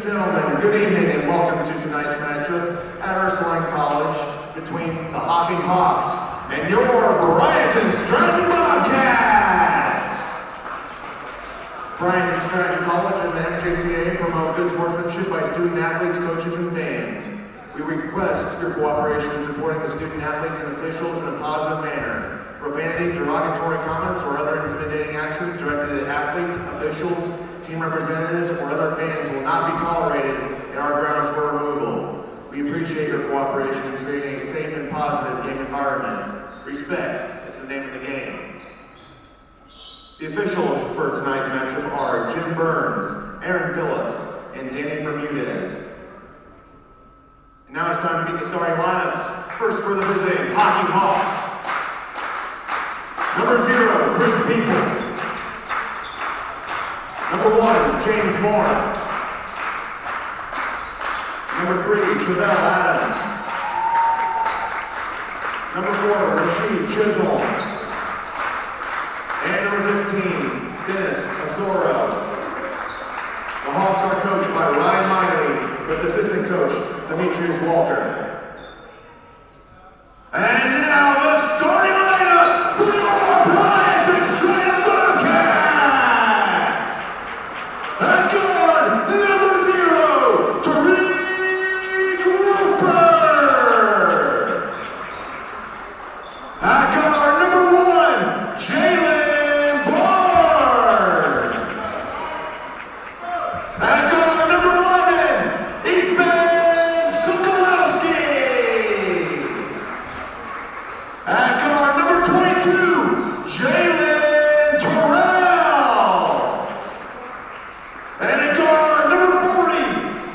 Gentlemen, good evening and welcome to tonight's matchup at Ursuline College between the Hocking Hawks and your Bryant Stratton Bobcats. Bryant Stratton College and the NJCAA promote good sportsmanship by student athletes, coaches, and fans. We request your cooperation in supporting the student athletes and officials in a positive manner. Profanity, derogatory comments, or other intimidating actions directed at athletes, officials, team representatives, or other fans will not be tolerated in our grounds for removal. We appreciate your cooperation in creating a safe and positive game environment. Respect is the name of the game. The officials for tonight's matchup are Jim Burns, Aaron Phillips, and Danny Bermudez. And now it's time to meet the starting lineups. First for the visiting Hocking Hawks. Number 0, Chris Peoples. Number 1, James Moore. Number 3, Travell Adams. Number 4, Rashid Chisholm. And number 15, Dennis Asoro. The Hawks are coached by Ryan Miley with assistant coach Demetrius Walker. And now the starting lineup for your Bryant Stratton Bobcats! At guard, number 0, Tariq Roper! At guard, number 1, Jalen Barnes! At guard, number 11, Ethan Sokolowski! At guard, number 22, Jalen Terrell. And at guard, number 40,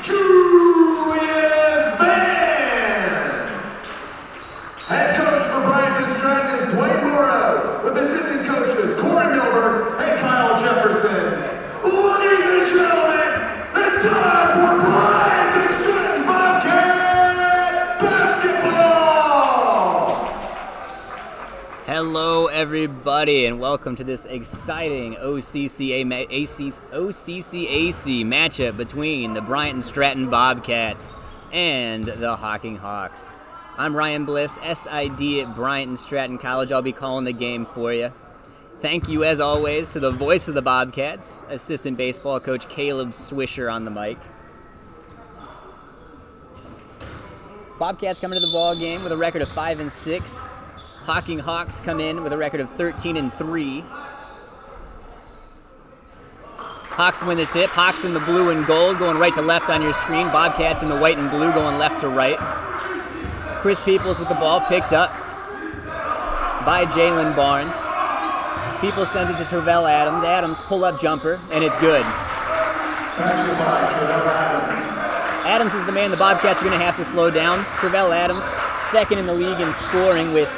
Julius Van. Head coach for Bryant Stratton is Dwayne Morrow, with assistant coaches Corey Milbert and Kyle Jefferson. Ladies and gentlemen, it's time for Bryant Stratton Bobcat basketball! Hello everybody and welcome to this exciting OCCAC matchup between the Bryant Stratton Bobcats and the Hocking Hawks. I'm Ryan Bliss, SID at Bryant Stratton College. I'll be calling the game for you. Thank you as always to the voice of the Bobcats, assistant baseball coach Caleb Swisher on the mic. Bobcats coming to the ball game with a record of 5-6. Hocking Hawks come in with a record of 13-3. Hawks win the tip. Hawks in the blue and gold going right to left on your screen. Bobcats in the white and blue going left to right. Chris Peoples with the ball picked up by Jalen Barnes. Peoples sends it to Travell Adams. Adams pull-up jumper, and it's good. Adams is the man the Bobcats are going to have to slow down. Travell Adams, second in the league in scoring with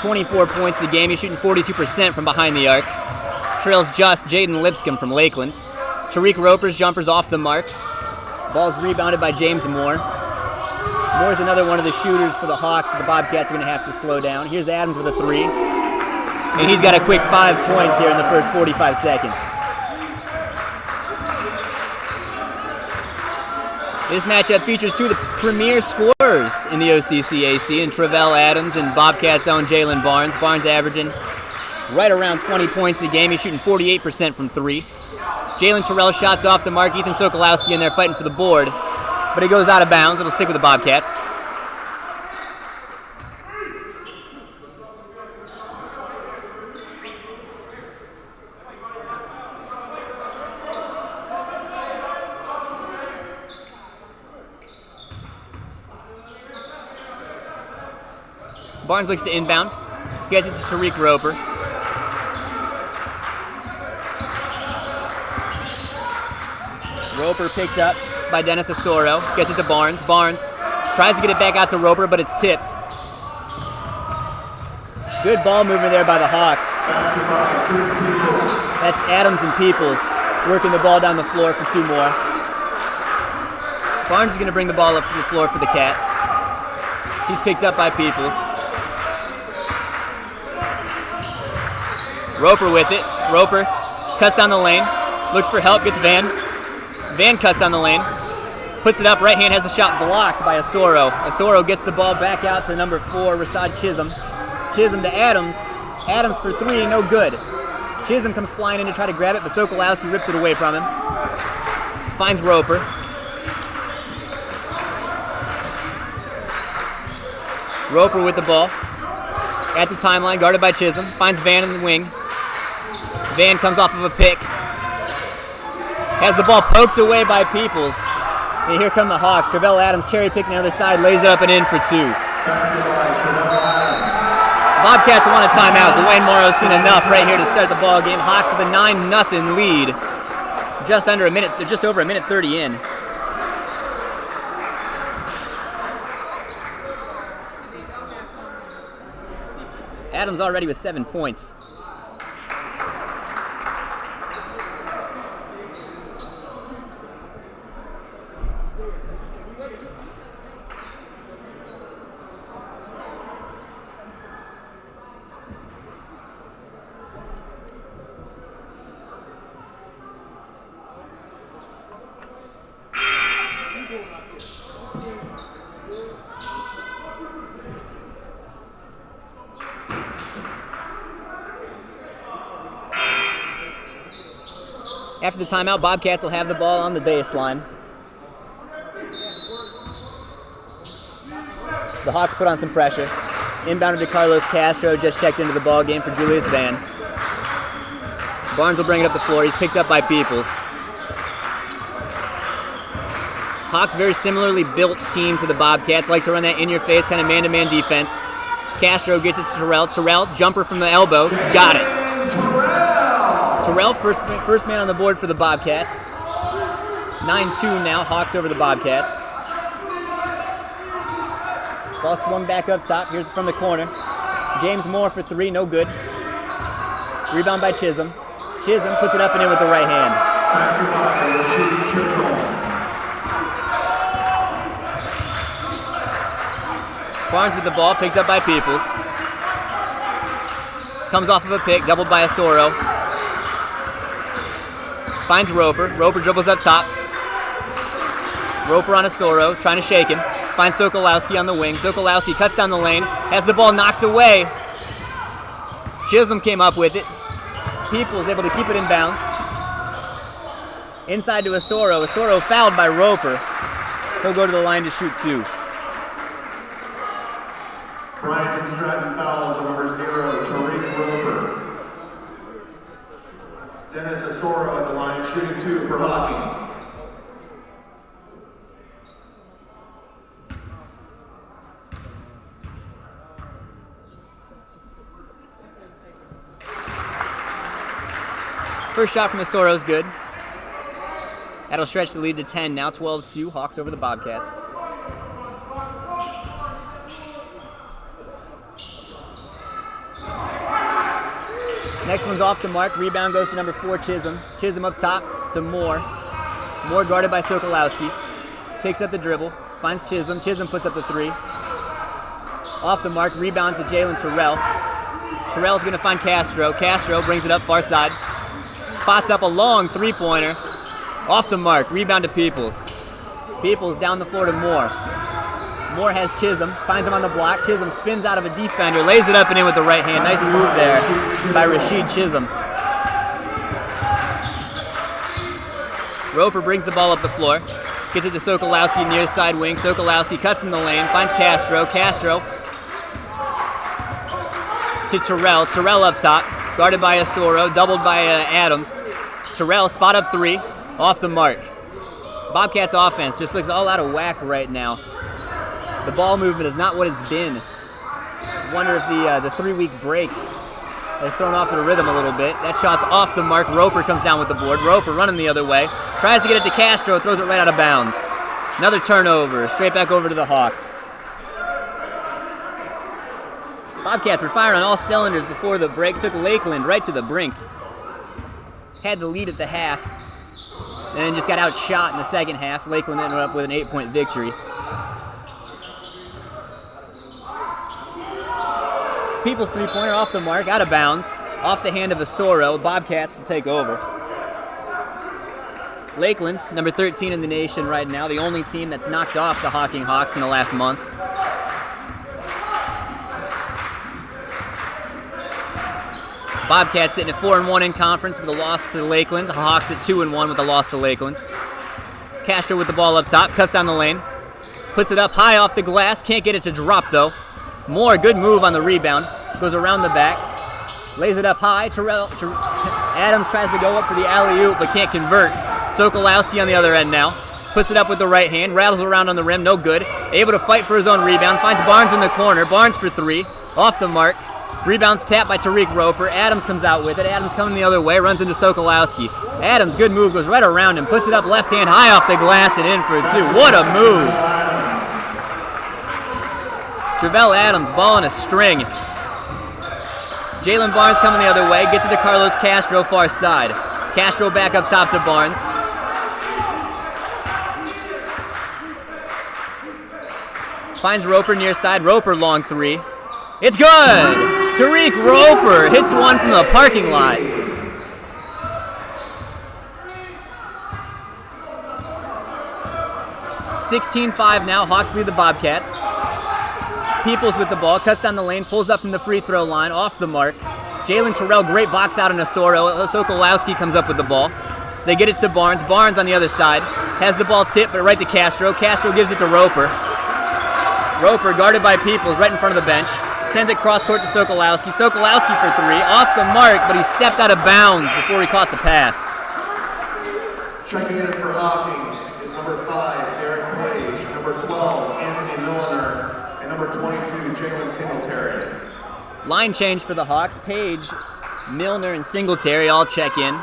24 points a game. He's shooting 42% from behind the arc. Trails just Jaden Lipscomb from Lakeland. Tariq Roper's jumper's off the mark. Ball's rebounded by James Moore. Moore's another one of the shooters for the Hawks that the Bobcats are going to have to slow down. Here's Adams with a 3. And he's got a quick 5 points here in the first 45 seconds. This matchup features two of the premier scorers in the OCCAC, and Travell Adams and Bobcats' own Jalen Barnes. Barnes averaging right around 20 points a game. He's shooting 48% from 3. Jalen Terrell shots off the mark. Ethan Sokolowski in there fighting for the board, but it goes out of bounds. It'll stick with the Bobcats. Barnes looks to inbound. Gets it to Tariq Roper. Roper picked up by Dennis Asoro. Gets it to Barnes. Barnes tries to get it back out to Roper, but it's tipped. Good ball movement there by the Hawks. That's Adams and Peoples working the ball down the floor for 2 more. Barnes is going to bring the ball up to the floor for the Cats. He's picked up by Peoples. Roper with it. Roper cuts down the lane. Looks for help. Gets Van. Van cuts down the lane. puts it up, right hand has the shot blocked by Osoro. Osoro gets the ball back out to number 4, Rashad Chisholm. Chisholm to Adams. Adams for 3, no good. Chisholm comes flying in to try to grab it, but Sokolowski rips it away from him. Finds Roper. Roper with the ball. At the timeline, guarded by Chisholm. Finds Van in the wing. Van comes off of a pick. Has the ball poked away by Peoples. And here come the Hawks. Travell Adams cherry picking the other side, lays it up and in for 2. Bobcats want a timeout. Dwayne Morrow's seen enough right here to start the ball game. Hawks with a 9-0 lead. Just over a minute 30 in. Adams already with 7 points. After the timeout, Bobcats will have the ball on the baseline. The Hawks put on some pressure. Inbounded to Carlos Castro, just checked into the ball game for Julius Van. Barnes will bring it up the floor. He's picked up by Peoples. Hawks, very similarly built team to the Bobcats. Like to run that in-your-face kind of man-to-man defense. Castro gets it to Terrell. Terrell, jumper from the elbow. Got it. Terrell, first man on the board for the Bobcats. 9-2 now, Hawks over the Bobcats. Ball swung back up top. Here's from the corner. James Moore for 3, no good. Rebound by Chisholm. Chisholm puts it up and in with the right hand. Barnes with the ball, picked up by Peoples. Comes off of a pick, doubled by Osoro. Finds Roper. Roper dribbles up top. Roper on Osoro, trying to shake him. Finds Sokolowski on the wing. Sokolowski cuts down the lane, has the ball knocked away. Chisholm came up with it. Peoples able to keep it in bounds. Inside to Osoro. Osoro fouled by Roper. He'll go to the line to shoot 2. Bryant Stratton fouls on number 0, Tariq Roper. Dennis Osoro at the line, shooting 2 for Hocking. First shot from Osoro is good. That'll stretch the lead to 10 now, 12-2. Hawks over the Bobcats. Next one's off the mark. Rebound goes to number 4, Chisholm. Chisholm up top to Moore. Moore guarded by Sokolowski. Picks up the dribble. Finds Chisholm. Chisholm puts up the 3. Off the mark. Rebound to Jalen Terrell. Terrell's going to find Castro. Castro brings it up far side. Spots up a long 3-pointer. Off the mark. Rebound to Peoples. Peoples down the floor to Moore. Moore has Chisholm, finds him on the block. Chisholm spins out of a defender, lays it up and in with the right hand. Nice move there by Rashid Chisholm. Roper brings the ball up the floor. Gets it to Sokolowski near side wing. Sokolowski cuts in the lane, finds Castro. Castro to Terrell. Terrell up top, guarded by Osoro, doubled by Adams. Terrell, spot up 3, off the mark. Bobcats offense just looks all out of whack right now. The ball movement is not what it's been. Wonder if the 3-week break has thrown off the rhythm a little bit. That shot's off the mark. Roper comes down with the board. Roper running the other way. Tries to get it to Castro, throws it right out of bounds. Another turnover, straight back over to the Hawks. Bobcats were firing on all cylinders before the break. Took Lakeland right to the brink. Had the lead at the half. And then just got outshot in the second half. Lakeland ended up with an 8-point victory. People's 3-pointer off the mark, out of bounds, off the hand of Osoro. Bobcats will take over. Lakeland, number 13 in the nation right now, the only team that's knocked off the Hocking Hawks in the last month. Bobcats sitting at 4-1 in conference with a loss to Lakeland. Hawks at 2-1 with a loss to Lakeland. Castro with the ball up top, cuts down the lane. Puts it up high off the glass, can't get it to drop though. Moore, good move on the rebound. Goes around the back, lays it up high. Adams tries to go up for the alley-oop but can't convert. Sokolowski on the other end now. Puts it up with the right hand, rattles around on the rim, no good. Able to fight for his own rebound, finds Barnes in the corner. Barnes for three, off the mark. Rebounds tapped by Tariq Roper. Adams comes out with it. Adams coming the other way, runs into Sokolowski. Adams, good move, goes right around him, puts it up left hand high off the glass and in for two. What a move! Travell Adams, ball in a string. Jalen Barnes coming the other way, gets it to Carlos Castro, far side. Castro back up top to Barnes. Finds Roper near side. Roper long three. It's good! Tariq Roper hits one from the parking lot. (16-5) now. Hawks lead the Bobcats. Peoples with the ball, cuts down the lane, pulls up from the free throw line, off the mark. Jalen Terrell, great box out on Osoro. Sokolowski comes up with the ball. They get it to Barnes. Barnes on the other side. Has the ball tipped, but right to Castro. Castro gives it to Roper. Roper, guarded by Peoples, right in front of the bench. Sends it cross court to Sokolowski. Sokolowski for three, off the mark, but he stepped out of bounds before he caught the pass. Checking in for Hocking is number 5, Derek Page, number 12, Anthony Milner, and number 22, Jalen Singletary. Line change for the Hawks. Page, Milner, and Singletary all check in.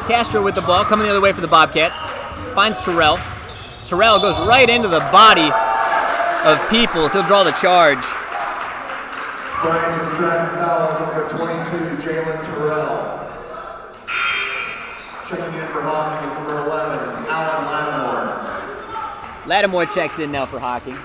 Castro with the ball, coming the other way for the Bobcats. Finds Terrell. Terrell goes right into the body of Peoples. He'll draw the charge. Brian is driving fouls number 22, Jalen Terrell. Checking in for Hocking is number 11, Alan Lattimore. Lattimore checks in now for Hocking.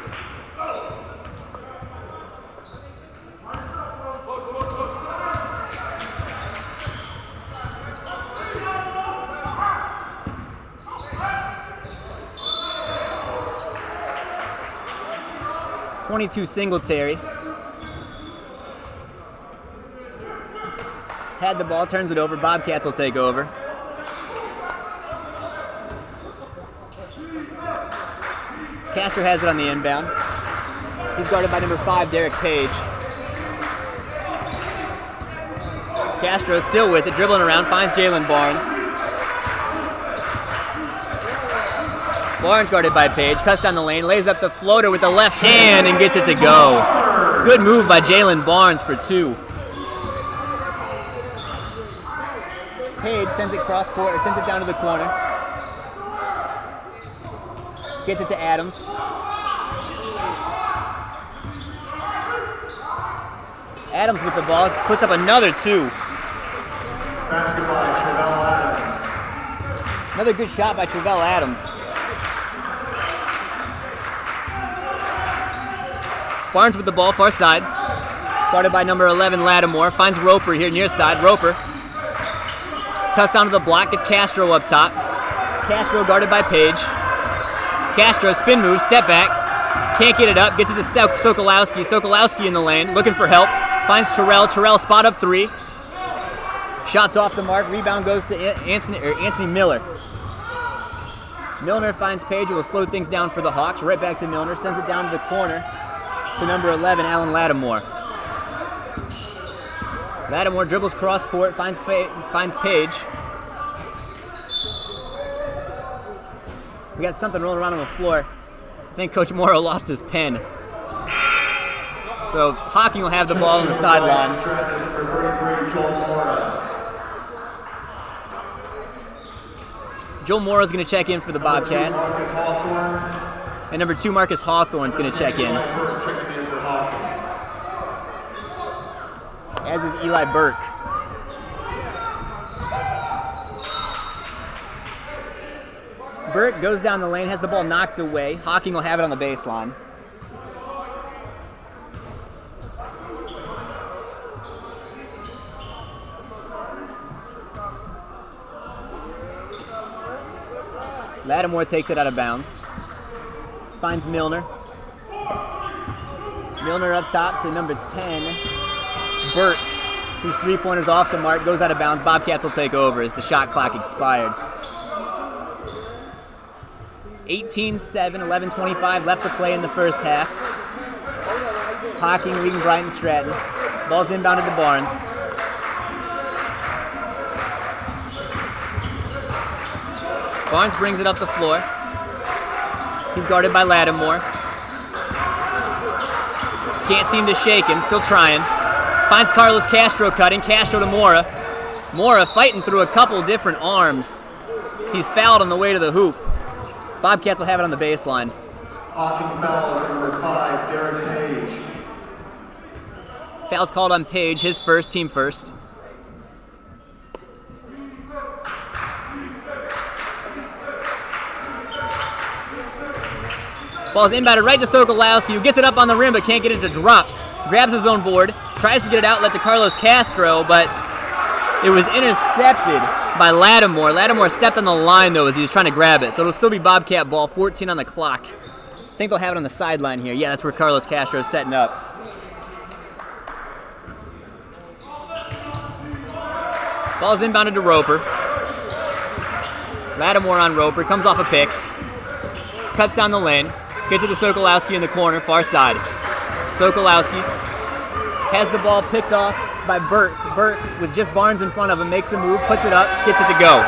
(22) Singletary. Had the ball, turns it over. Bobcats will take over. Castro has it on the inbound. He's guarded by number 5, Derek Page. Castro still with it, dribbling around, finds Jalen Barnes. Barnes guarded by Page, cuts down the lane, lays up the floater with the left hand and gets it to go. Good move by Jalen Barnes for two. Page sends it cross court, sends it down to the corner. Gets it to Adams. Adams with the ball, puts up another two. Basket by Travell Adams. Another good shot by Travell Adams. Barnes with the ball, far side. Guarded by number 11, Lattimore. Finds Roper here near side. Roper cuts down to the block, gets Castro up top. Castro guarded by Page. Castro, spin move, step back. Can't get it up, gets it to Sokolowski. Sokolowski in the lane, looking for help. Finds Terrell. Terrell spot up three. Shots off the mark. Rebound goes to Anthony Miller. Milner finds Page, who will slow things down for the Hawks. Right back to Milner. Sends it down to the corner to number 11, Alan Lattimore. Lattimore dribbles cross court, finds Page. We got something rolling around on the floor. I think Coach Morrow lost his pen. So Hocking will have the ball on the sideline. Joel Morrow's going to check in for the Bobcats. And number 2, Marcus Hawthorne's going to check in. as is Eli Burke. Burke goes down the lane, has the ball knocked away. Hocking will have it on the baseline. Lattimore takes it out of bounds. Finds Milner. Milner up top to number 10, Burke, whose three-pointer's off the mark, goes out of bounds. Bobcats will take over as the shot clock expired. 18-7, 11:25 left to play in the first half. Hocking leading Brighton Stratton. Ball's inbounded to Barnes. Barnes brings it up the floor. He's guarded by Lattimore. Can't seem to shake him, still trying. Finds Carlos Castro cutting. Castro to Mora. Mora fighting through a couple different arms. He's fouled on the way to the hoop. Bobcats will have it on the baseline. Hocking fouls number 5, Derek Page. Foul's called on Page, his first, team first. Ball's inbounded right to Sokolowski, who gets it up on the rim but can't get it to drop. Grabs his own board, tries to get it outlet to Carlos Castro, but it was intercepted by Lattimore. Lattimore stepped on the line, though, as he was trying to grab it. So it'll still be Bobcat ball, 14 on the clock. I think they'll have it on the sideline here. Yeah, that's where Carlos Castro is setting up. Ball's inbounded to Roper. Lattimore on Roper, comes off a pick. Cuts down the lane. Gets it to Sokolowski in the corner, far side. Sokolowski has the ball picked off by Burke. Burke, with just Barnes in front of him, makes a move, puts it up, gets it to go.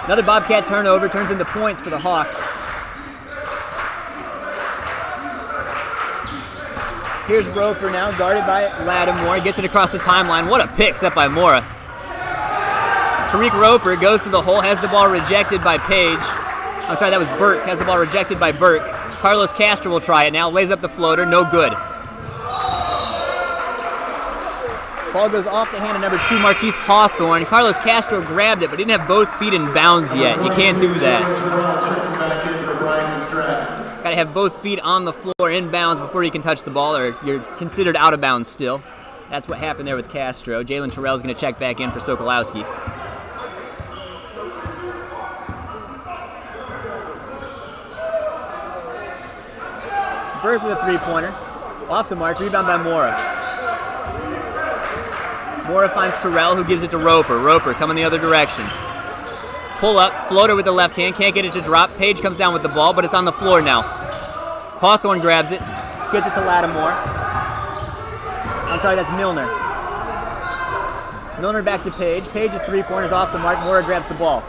Another Bobcat turnover turns into points for the Hawks. Here's Roper now, guarded by Lattimore. Gets it across the timeline. What a pick set by Mora. Tariq Roper goes to the hole, has the ball rejected by Page. I'm sorry, that was Burke. Has the ball rejected by Burke. Carlos Castro will try it now. Lays up the floater. No good. Ball goes off the hand of number 2, Marquise Hawthorne. Carlos Castro grabbed it, but didn't have both feet in bounds yet. You can't do that. Got to have both feet on the floor in bounds before you can touch the ball, or you're considered out of bounds still. That's what happened there with Castro. Jalen Terrell's going to check back in for Sokolowski. Burke with a three-pointer. Off the mark, rebound by Mora. Mora finds Terrell, who gives it to Roper. Roper coming the other direction. Pull up, floater with the left hand, can't get it to drop. Page comes down with the ball, but it's on the floor now. Hawthorne grabs it, gets it to Lattimore. I'm sorry, that's Milner. Milner back to Page. Page's three-pointer's off the mark. Mora grabs the ball.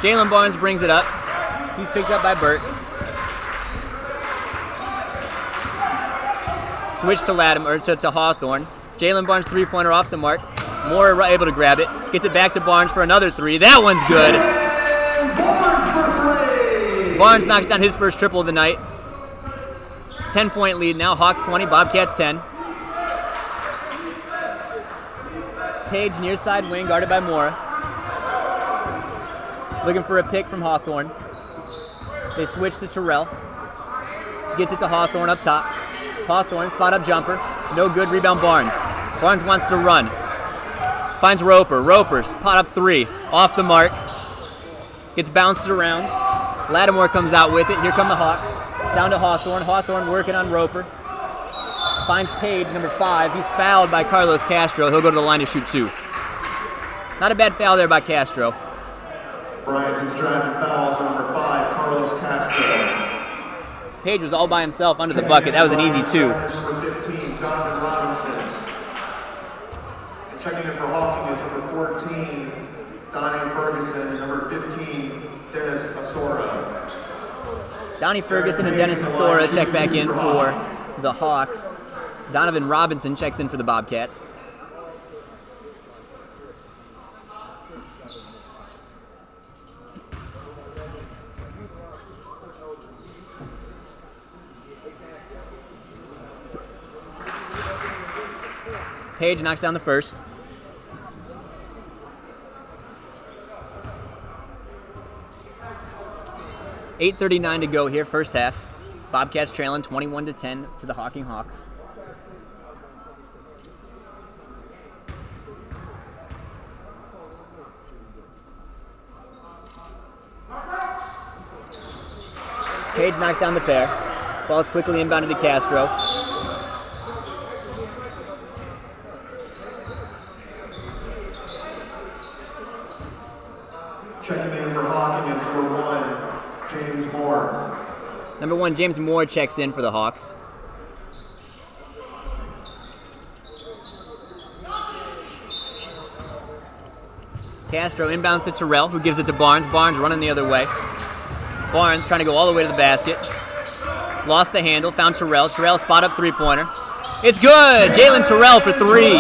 Jalen Barnes brings it up. He's picked up by Burke. Switch to Lattimore, to Hawthorne. Jalen Barnes three-pointer off the mark. Mora able to grab it. Gets it back to Barnes for another three. That one's good. Barnes knocks down his first triple of the night. 10-point lead now. Hawks 20, Bobcats 10. Page near side wing, guarded by Mora. Looking for a pick from Hawthorne. They switch to Terrell. Gets it to Hawthorne up top. Hawthorne, spot-up jumper. No good, rebound Barnes. Barnes wants to run. Finds Roper. Roper, spot-up three. Off the mark. Gets bounced around. Lattimore comes out with it. Here come the Hawks. Down to Hawthorne. Hawthorne working on Roper. Finds Page, number 5. He's fouled by Carlos Castro. He'll go to the line to shoot 2. Not a bad foul there by Castro. Bryant is driving fouls number 5, Carlos Castro. Page was all by himself under the bucket. That was an easy 2. Number 15, Donovan Robinson. Checking in for Hocking is number 14, Donnie Ferguson, and number 15, Dennis Asora. Donnie Ferguson and Dennis Asora check back in for the Hawks. Donovan Robinson checks in for the Bobcats. Page knocks down the first. .8:39 to go here, first half. Bobcats trailing 21-10 to the Hocking Hawks. Page knocks down the pair. Ball's quickly inbounded to Castro. Checking in for Hocking is number 1, James Moore. Number 1, James Moore checks in for the Hawks. Castro inbounds to Terrell, who gives it to Barnes. Barnes running the other way. Barnes trying to go all the way to the basket. Lost the handle, found Terrell. Terrell spot up three-pointer. It's good! Jalen Terrell for 3.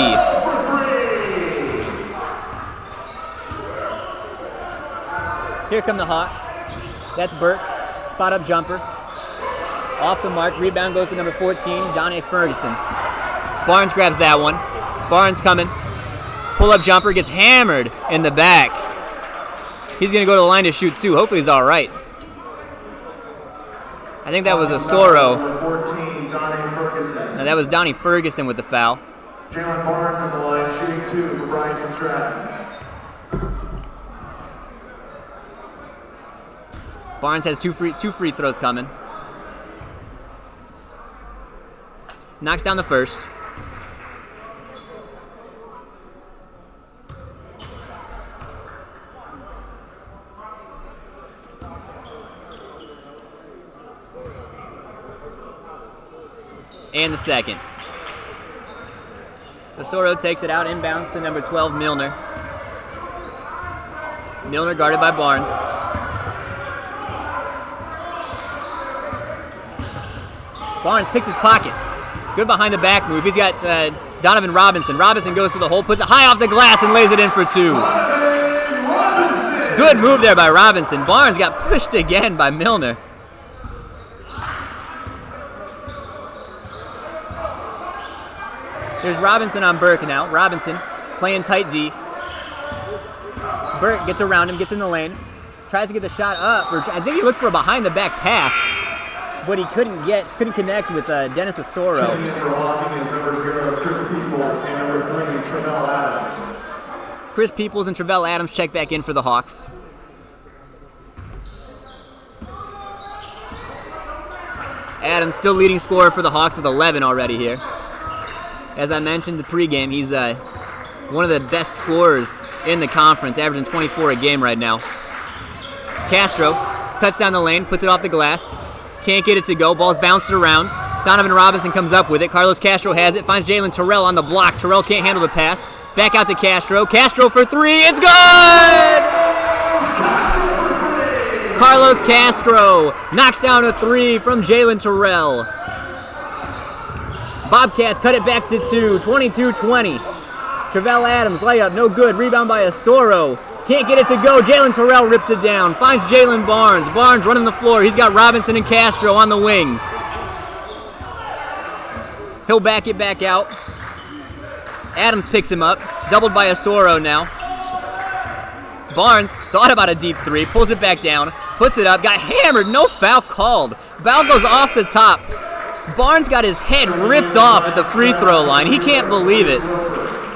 Here come the Hawks. That's Burke. Spot up jumper. Off the mark. Rebound goes to number 14, Donnie Ferguson. Barnes grabs that one. Barnes coming. Pull up jumper. Gets hammered in the back. He's going to go to the line to shoot too. Hopefully he's all right. I think that was a Soro. No, that was Donnie Ferguson with the foul. Jalen Barnes on the line, shooting 2 for Bryant Stratton. Barnes has two free throws coming. Knocks down the first. And the second. Osoro takes it out, inbounds to number 12, Milner. Milner guarded by Barnes. Barnes picks his pocket. Good behind the back move. He's got Donovan Robinson. Robinson goes to the hole, puts it high off the glass, and lays it in for 2. Good move there by Robinson. Barnes got pushed again by Milner. There's Robinson on Burke now. Robinson playing tight D. Burke gets around him, gets in the lane, tries to get the shot up. I think he looked for a behind-the-back pass, but he couldn't connect with Dennis Osoro. Checking in for Hocking is number 0, Chris Peoples, and number 3, Travell Adams. Chris Peoples and Travell Adams check back in for the Hawks. Adams still leading scorer for the Hawks with 11 already here. As I mentioned in the pregame, he's one of the best scorers in the conference, averaging 24 a game right now. Castro cuts down the lane, puts it off the glass. Can't get it to go. Ball's bounced around. Donovan Robinson comes up with it. Carlos Castro has it. Finds Jalen Terrell on the block. Terrell can't handle the pass. Back out to Castro. Castro for 3. It's good! Carlos Castro knocks down a 3 from Jalen Terrell. Bobcats cut it back to 2. 22-20. Travell Adams layup. No good. Rebound by Osoro. Can't get it to go. Jalen Terrell rips it down. Finds Jalen Barnes. Barnes running the floor. He's got Robinson and Castro on the wings. He'll back it back out. Adams picks him up. Doubled by Osoro now. Barnes thought about a deep 3. Pulls it back down. Puts it up. Got hammered. No foul called. Foul goes off the top. Barnes got his head ripped off at the free throw line. He can't believe it.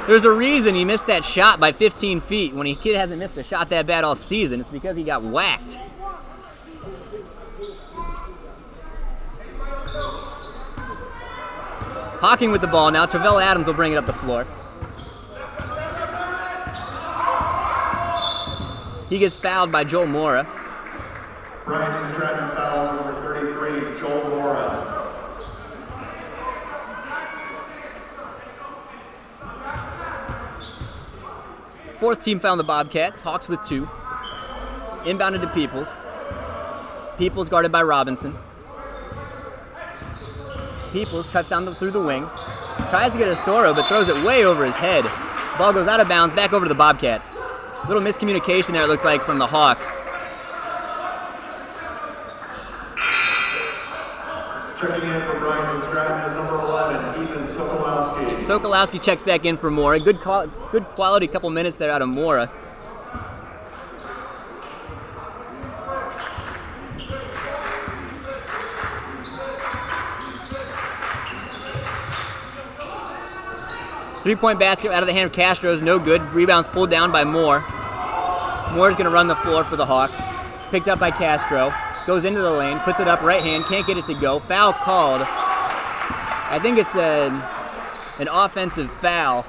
There's a reason he missed that shot by 15 feet. When a kid hasn't missed a shot that bad all season, it's because he got whacked. Hocking with the ball now. Travell Adams will bring it up the floor. He gets fouled by Joel Mora. Bryant Stratton fouls number 33, Joel Mora. Fourth team found the Bobcats. Hawks with 2. Inbounded to Peoples. Peoples guarded by Robinson. Peoples cuts down through the wing. Tries to get a Osoro, but throws it way over his head. Ball goes out of bounds, back over to the Bobcats. Little miscommunication there, it looked like, from the Hawks. Checking in for Bryant Stratton is number 11, Ethan Soto. Sokolowski. Sokolowski checks back in for Mora. Good quality couple minutes there out of Mora. Three-point basket out of the hand of Castro is no good. Rebounds pulled down by Moore. Moore's going to run the floor for the Hawks. Picked up by Castro. Goes into the lane, puts it up right hand, can't get it to go. Foul called. I think it's an offensive foul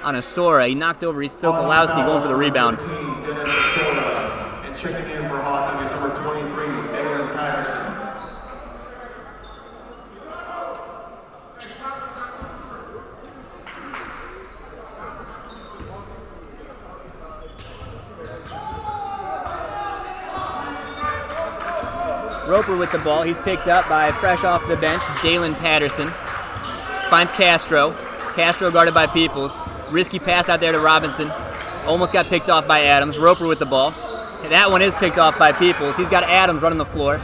on Asora. He knocked over Sokolowski going for the rebound. And checking in for Hocking is number 23, Dalen Patterson. Roper with the ball. He's picked up by fresh off the bench, Dalen Patterson. Finds Castro. Castro guarded by Peoples. Risky pass out there to Robinson. Almost got picked off by Adams. Roper with the ball. That one is picked off by Peoples. He's got Adams running the floor.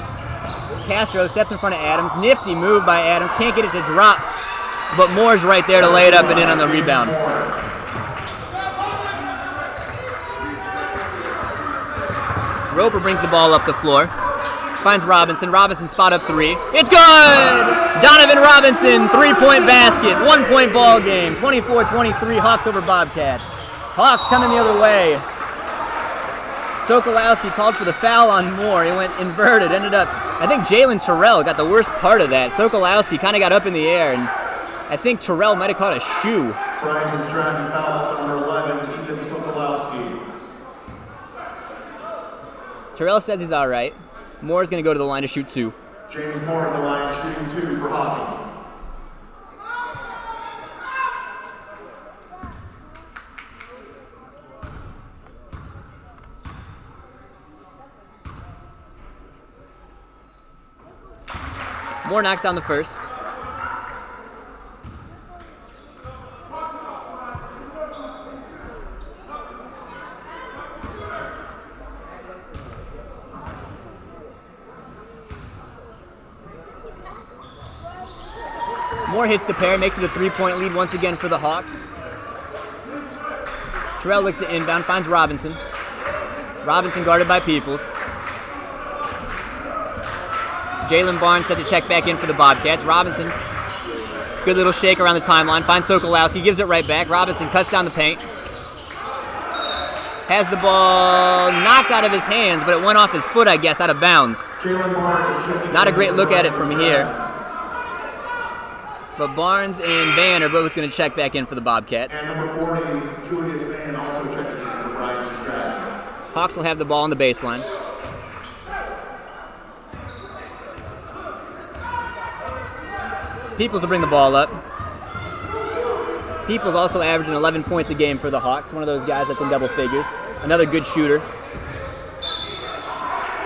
Castro steps in front of Adams. Nifty move by Adams. Can't get it to drop. But Moore's right there to lay it up and in on the rebound. Roper brings the ball up the floor. Finds Robinson. Robinson spot up three. It's good! Donovan Robinson, three-point basket. 1 point ball game. 24-23, Hawks over Bobcats. Hawks coming the other way. Sokolowski called for the foul on Moore. He went inverted. Ended up, I think Jalen Terrell got the worst part of that. Sokolowski kind of got up in the air, and I think Terrell might have caught a shoe. Brian's driving fouls number 11, Ethan Sokolowski. Terrell says he's all right. Moore's going to go to the line to shoot two. James Moore at the line shooting two for Hocking. Moore knocks down the first. Moore hits the pair, makes it a three-point lead once again for the Hawks. Terrell looks to inbound, finds Robinson. Robinson guarded by Peoples. Jalen Barnes set to check back in for the Bobcats. Robinson, good little shake around the timeline, finds Sokolowski, gives it right back. Robinson cuts down the paint. Has the ball knocked out of his hands, but it went off his foot, I guess, out of bounds. Not a great look at it from here. But Barnes and Van are both going to check back in for the Bobcats. And number 40, Julius Van also checking in for Brian Stratton. Hawks will have the ball on the baseline. Peoples will bring the ball up. Peoples also averaging 11 points a game for the Hawks. One of those guys that's in double figures. Another good shooter.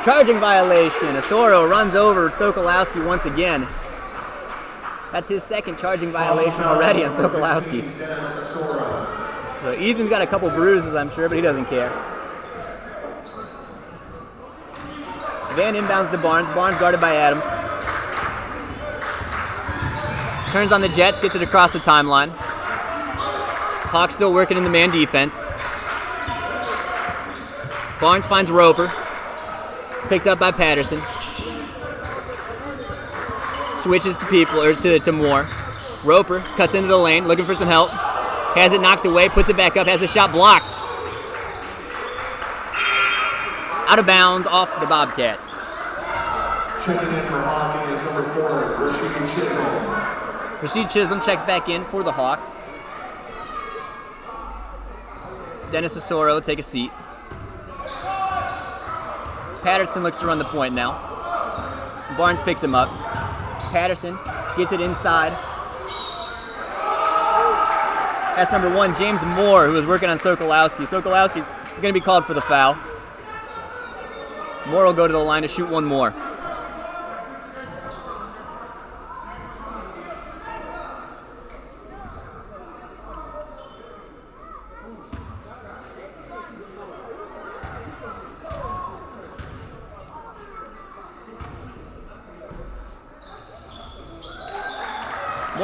Charging violation. Asoro runs over Sokolowski once again. That's his second charging violation already on Sokolowski. So Ethan's got a couple bruises, I'm sure, but he doesn't care. Van inbounds to Barnes. Barnes guarded by Adams. Turns on the Jets, gets it across the timeline. Hawks still working in the man defense. Barnes finds Roper. Picked up by Patterson. Switches to Moore. Roper cuts into the lane, looking for some help. Has it knocked away, puts it back up, has the shot blocked. Out of bounds, off the Bobcats. Checking in for Hocking is number 4, Rasheed Chisholm. Rasheed Chisholm checks back in for the Hawks. Dennis Asoro, take a seat. Patterson looks to run the point now. Barnes picks him up. Patterson gets it inside. That's number 1, James Moore, who was working on Sokolowski. Sokolowski's going to be called for the foul. Moore will go to the line to shoot one more.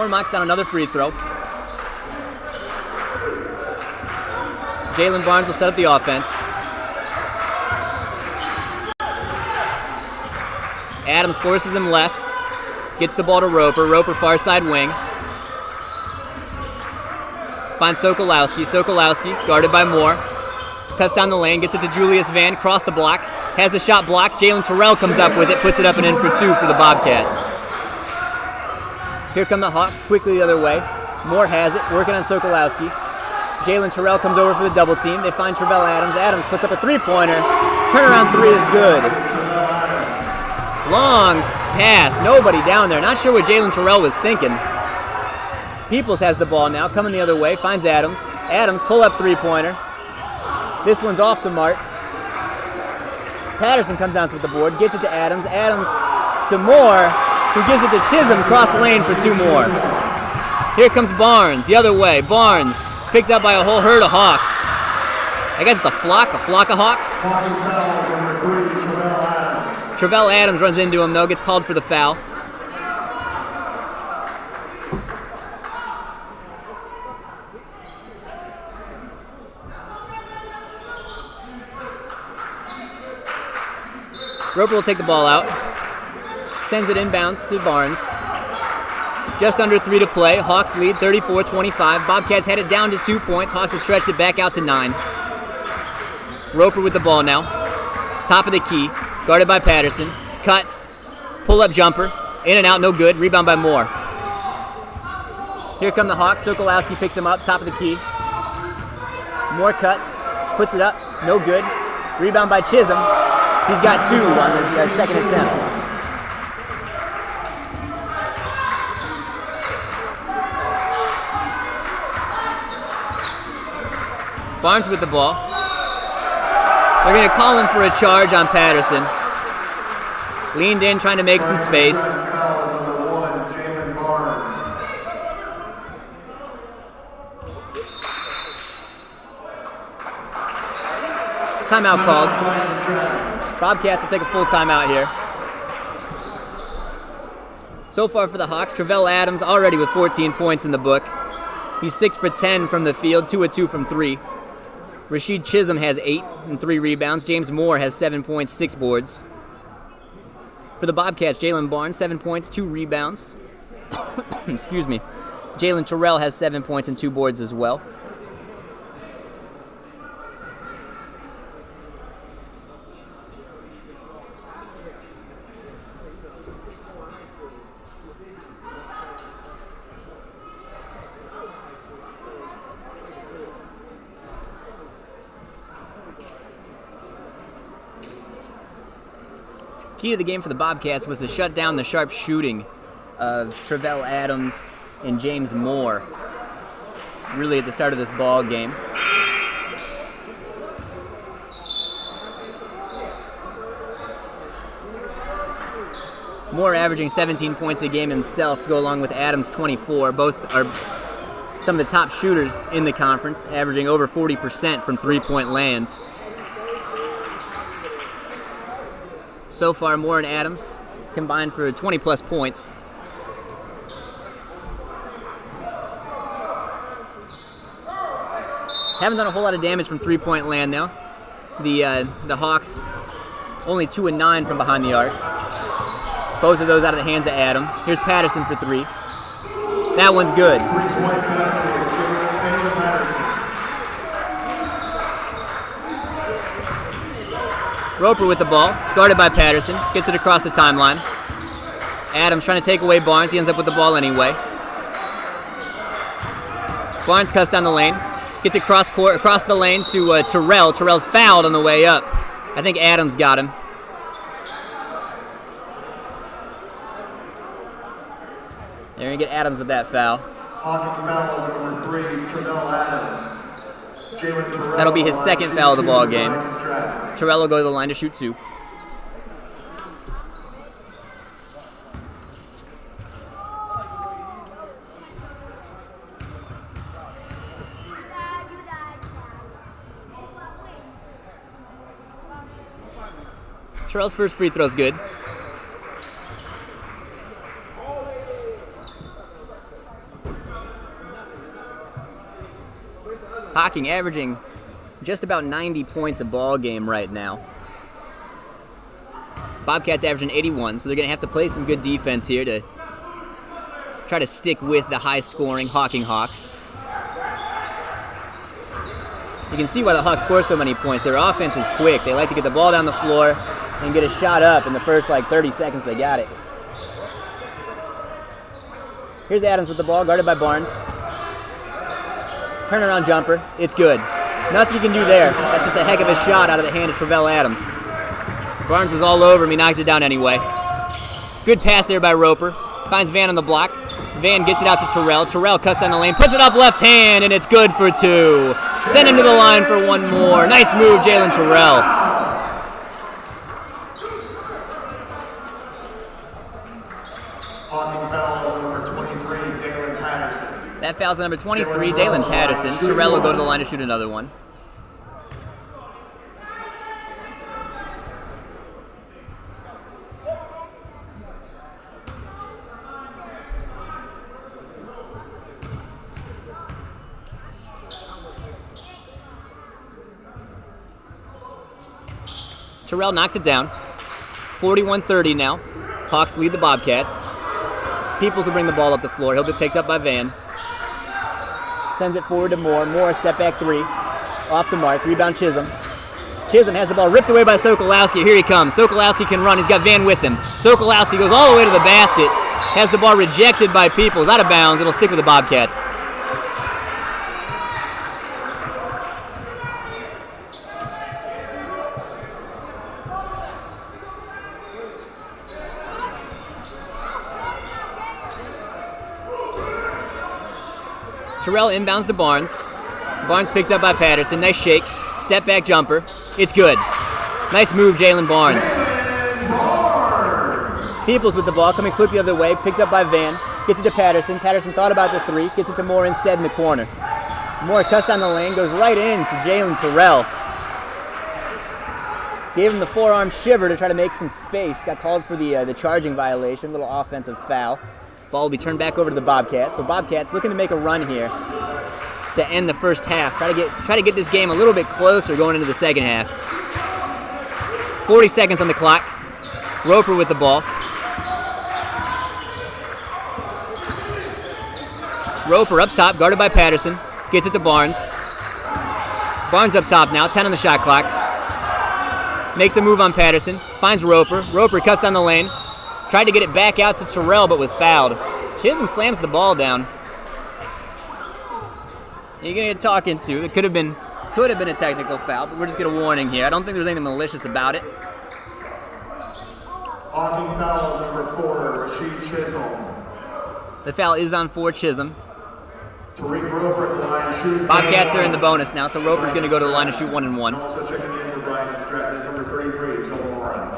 Horn knocks down another free throw. Jalen Barnes will set up the offense. Adams forces him left. Gets the ball to Roper. Roper far side wing. Finds Sokolowski. Sokolowski guarded by Moore. Cuts down the lane. Gets it to Julius Van. Cross the block. Has the shot blocked. Jalen Terrell comes up with it. Puts it up and in for two for the Bobcats. Here come the Hawks. Quickly the other way. Moore has it. Working on Sokolowski. Jalen Terrell comes over for the double team. They find Travell Adams. Adams puts up a three-pointer. Turnaround three is good. Long pass. Nobody down there. Not sure what Jalen Terrell was thinking. Peoples has the ball now. Coming the other way. Finds Adams. Adams pull up three-pointer. This one's off the mark. Patterson comes down with the board. Gets it to Adams. Adams to Moore, who gives it to Chisholm. Cross lane for two more. Here comes Barnes. The other way. Barnes. Picked up by a whole herd of Hawks. I guess it's a flock of Hawks. Travell Adams runs into him, though, gets called for the foul. Roper will take the ball out. Sends it inbounds to Barnes. Just under 3 to play. Hawks lead 34-25. Bobcats headed down to 2 points. Hawks have stretched it back out to 9. Roper with the ball now. Top of the key. Guarded by Patterson. Cuts. Pull-up jumper. In and out, no good. Rebound by Moore. Here come the Hawks. Sokolowski picks him up. Top of the key. Moore cuts. Puts it up. No good. Rebound by Chisholm. He's got 2 on the second attempt. Barnes with the ball. They're going to call him for a charge on Patterson. Leaned in, trying to make some space. Timeout called. Bobcats will take a full timeout here. So far for the Hawks, Travell Adams already with 14 points in the book. He's 6 for 10 from the field, 2 of 2 from 3. Rashid Chisholm has 8 and 3 rebounds. James Moore has 7 points, 6 boards. For the Bobcats, Jalen Barnes, 7 points, 2 rebounds. Excuse me. Jalen Terrell has 7 points and 2 boards as well. Key to the game for the Bobcats was to shut down the sharp shooting of Travell Adams and James Moore, really at the start of this ball game. Moore averaging 17 points a game himself to go along with Adams' 24. Both are some of the top shooters in the conference, averaging over 40% from three-point land. So far, Moore and Adams combined for 20-plus points. Haven't done a whole lot of damage from three-point land now. The Hawks only 2 and 9 from behind the arc. Both of those out of the hands of Adam. Here's Patterson for 3. That one's good. Roper with the ball, guarded by Patterson, gets it across the timeline. Adams trying to take away Barnes, he ends up with the ball anyway. Barnes cuts down the lane, gets it across the lane to Terrell. Terrell's fouled on the way up. I think Adams got him. They're going to get Adams with that foul. Hocking foul is number 3, Travell Adams. That'll be his second foul of the ball game. Terrell will go to the line to shoot 2. Terrell's first free throw's good. Hocking averaging just about 90 points a ball game right now. Bobcats averaging 81, so they're going to have to play some good defense here to try to stick with the high-scoring Hocking Hawks. You can see why the Hawks score so many points. Their offense is quick. They like to get the ball down the floor and get a shot up in the first 30 seconds they got it. Here's Adams with the ball, guarded by Barnes. Turnaround jumper. It's good. Nothing you can do there. That's just a heck of a shot out of the hand of Travell Adams. Barnes was all over him. He knocked it down anyway. Good pass there by Roper. Finds Van on the block. Van gets it out to Terrell. Terrell cuts down the lane, puts it up left hand, and it's good for 2. Send him to the line for one more. Nice move, Jalen Terrell. Hocking foul is number 23, Dalen Patterson. That foul's number 23, Dalen Patterson. Terrell will go to the line to shoot another one. Terrell knocks it down. 41-30 now. Hawks lead the Bobcats. Peoples will bring the ball up the floor. He'll be picked up by Van. Sends it forward to Moore. Moore, step back 3. Off the mark. Rebound Chisholm. Chisholm has the ball ripped away by Sokolowski. Here he comes. Sokolowski can run. He's got Van with him. Sokolowski goes all the way to the basket. Has the ball rejected by Peoples. Out of bounds. It'll stick with the Bobcats. Terrell inbounds to Barnes. Barnes picked up by Patterson. Nice shake. Step back jumper. It's good. Nice move, Jalen Barnes. Peoples with the ball, coming quickly the other way. Picked up by Van. Gets it to Patterson. Patterson thought about the 3. Gets it to Moore instead in the corner. Moore cuts down the lane. Goes right into Jalen Terrell. Gave him the forearm shiver to try to make some space. Got called for the charging violation. Little offensive foul. Ball will be turned back over to the Bobcats. So Bobcats looking to make a run here to end the first half. Try to get this game a little bit closer going into the second half. 40 seconds on the clock. Roper with the ball. Roper up top, guarded by Patterson. Gets it to Barnes. Barnes up top now, 10 on the shot clock. Makes a move on Patterson. Finds Roper. Roper cuts down the lane. Tried to get it back out to Terrell, but was fouled. Chisholm slams the ball down. You're gonna get talking to. It could have been a technical foul, but we're just get a warning here. I don't think there's anything malicious about it. Hocking foul is number 4, Rasheed Chisholm. The foul is on for Chisholm. Tariq Roper at the line, shoot. Bobcats are in the bonus now, so Roper's gonna go to the line to shoot 1 and 1. Also checking in for Brian Stratton is number 33, Joel Warren.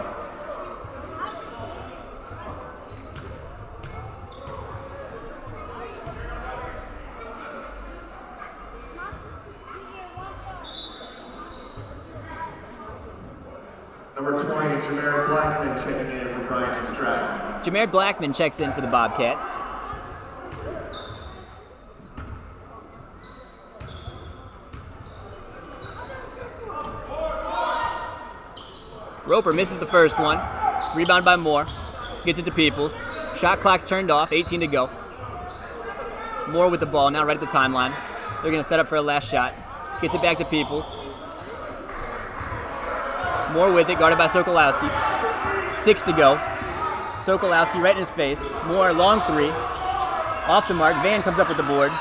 Number 20, Jameer Blackman checking in for Brian Stratton. Jameer Blackman checks in for the Bobcats. Roper misses the first one. Rebound by Moore. Gets it to Peoples. Shot clock's turned off. 18 to go. Moore with the ball now right at the timeline. They're going to set up for a last shot. Gets it back to Peoples. Moore with it, guarded by Sokolowski. 6 to go. Sokolowski right in his face. Moore, long 3. Off the mark. Van comes up with the board.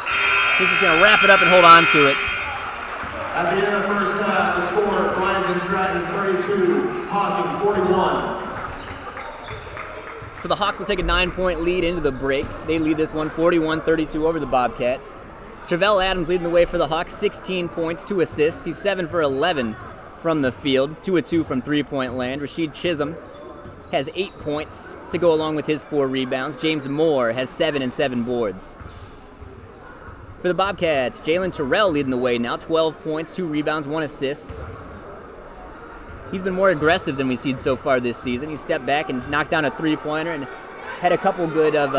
He's just going to wrap it up and hold on to it. At the end of the first half, the score, Brian Stratton 32, Hocking 41. So the Hawks will take a 9-point lead into the break. They lead this one 41-32 over the Bobcats. Travell Adams leading the way for the Hawks, 16 points, 2 assists. He's 7 for 11 from the field, 2 of 2 from three-point land. Rasheed Chisholm has 8 points to go along with his 4 rebounds. James Moore has 7 and 7 boards. For the Bobcats, Jalen Terrell leading the way now, 12 points, 2 rebounds, 1 assist. He's been more aggressive than we've seen so far this season. He stepped back and knocked down a three-pointer and had a couple good of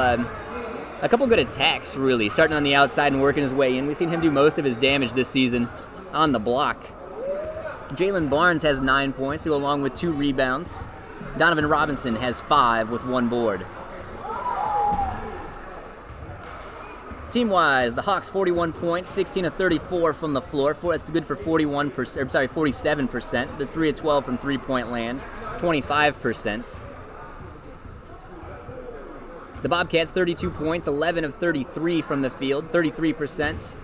a couple good attacks, really, starting on the outside and working his way in. We've seen him do most of his damage this season on the block. Jalen Barnes has 9 points, along with 2 rebounds. Donovan Robinson has 5 with 1 board. Team-wise, the Hawks 41 points, 16 of 34 from the floor. That's good for 47%. They're 3 of 12 from three-point land, 25%. The Bobcats 32 points, 11 of 33 from the field, 33%.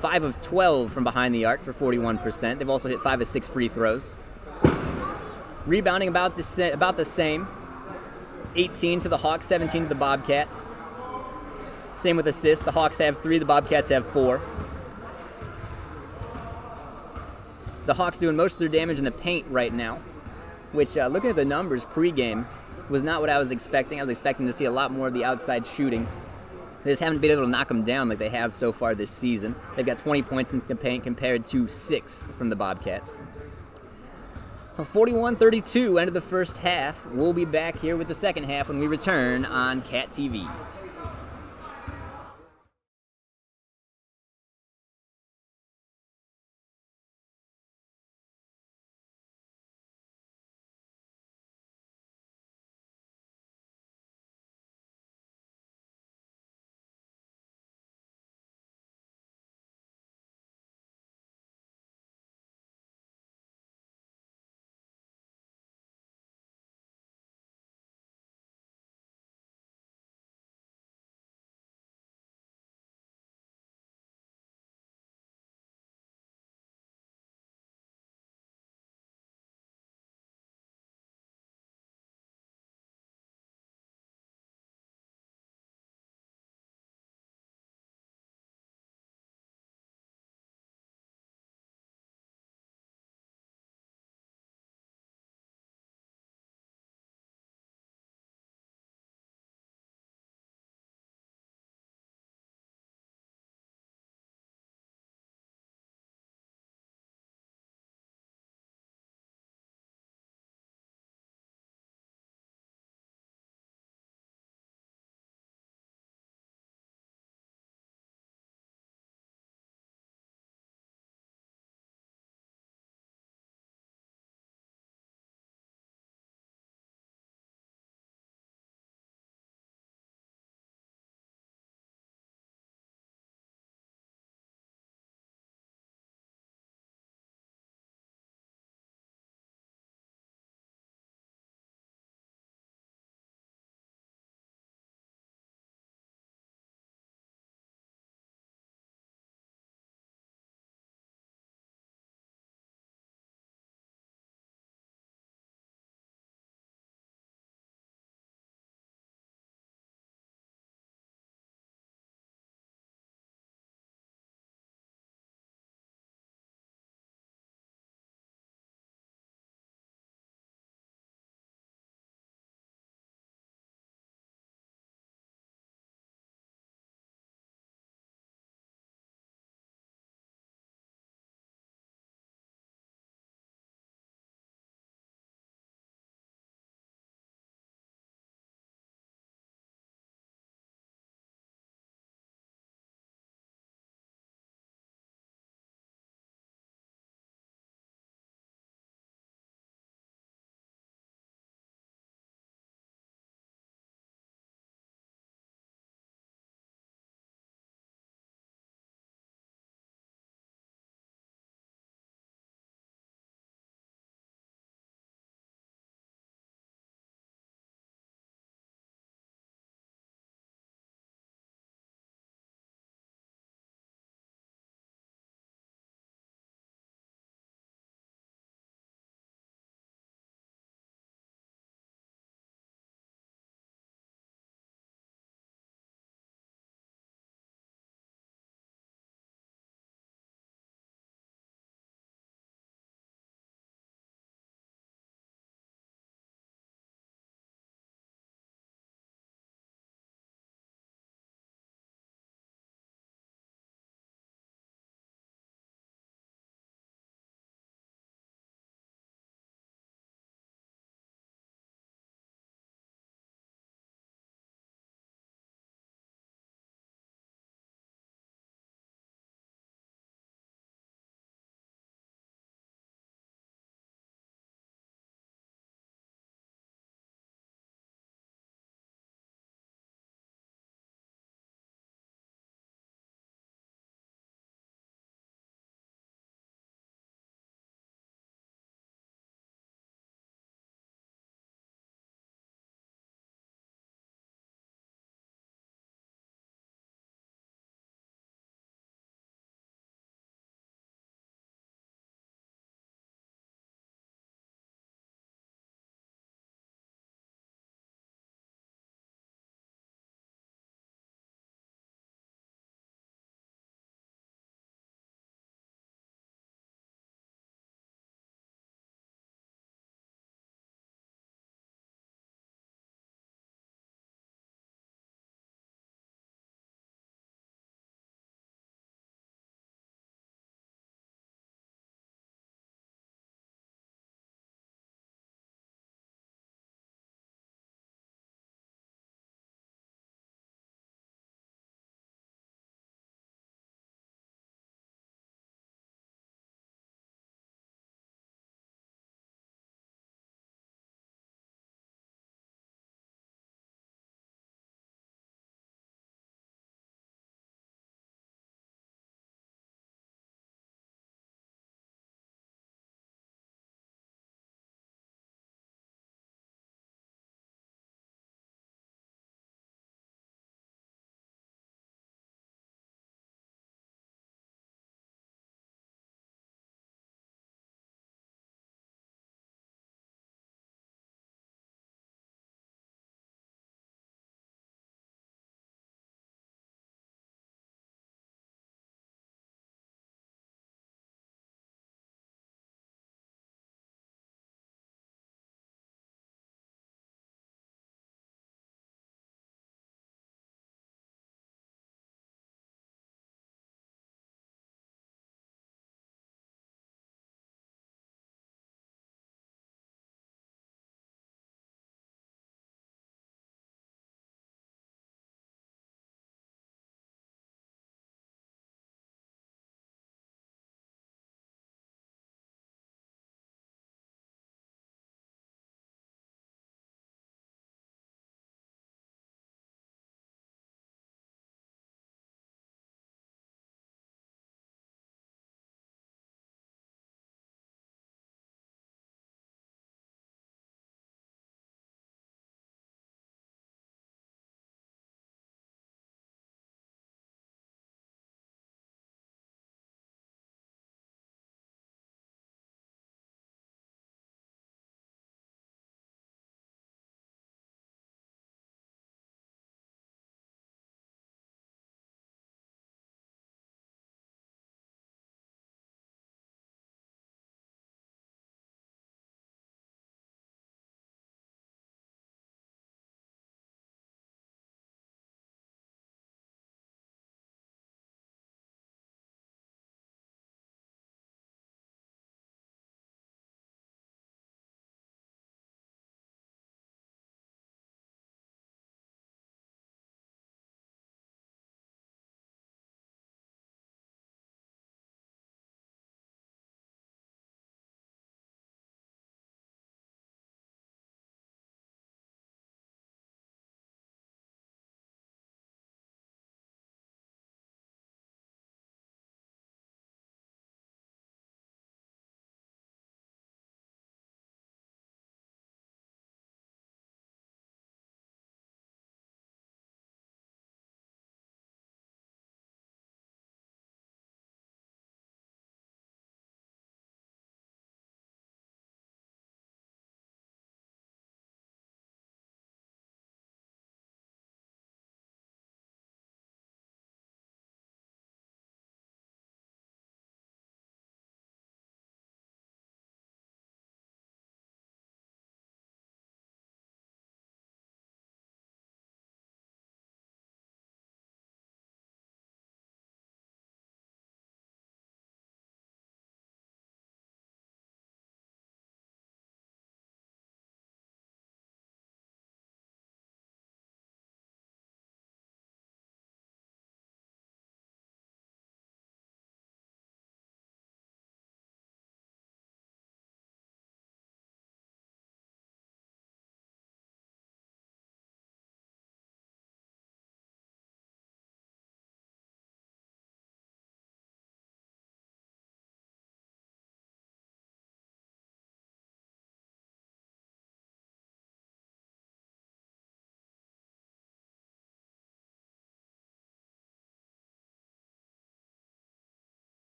5 of 12 from behind the arc for 41%. They've also hit 5 of 6 free throws. Rebounding about the same. 18 to the Hawks, 17 to the Bobcats. Same with assists. The Hawks have 3, the Bobcats have 4. The Hawks doing most of their damage in the paint right now, which, looking at the numbers pregame, was not what I was expecting. I was expecting to see a lot more of the outside shooting. They just haven't been able to knock them down like they have so far this season. They've got 20 points in the paint compared to 6 from the Bobcats. 41-32, end of the first half. We'll be back here with the second half when we return on Cat TV.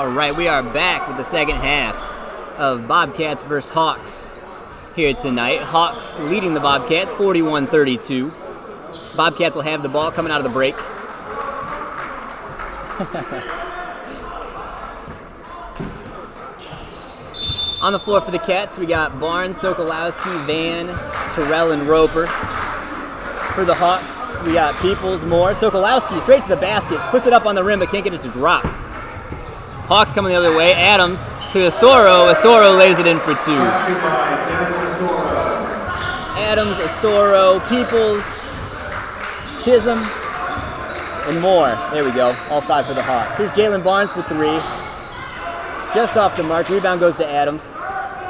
All right, we are back with the second half of Bobcats vs. Hawks here tonight. Hawks leading the Bobcats 41-32. Bobcats will have the ball coming out of the break. On the floor for the Cats, we got Barnes, Sokolowski, Van, Terrell, and Roper. For the Hawks, we got Peoples, Moore, Sokolowski straight to the basket, puts it up on the rim but can't get it to drop. Hawks coming the other way, Adams to Osoro, Osoro lays it in for two. Adams, Osoro, Peoples, Chisholm, and Moore. There we go, all five for the Hawks. Here's Jalen Barnes for three. Just off the mark, rebound goes to Adams.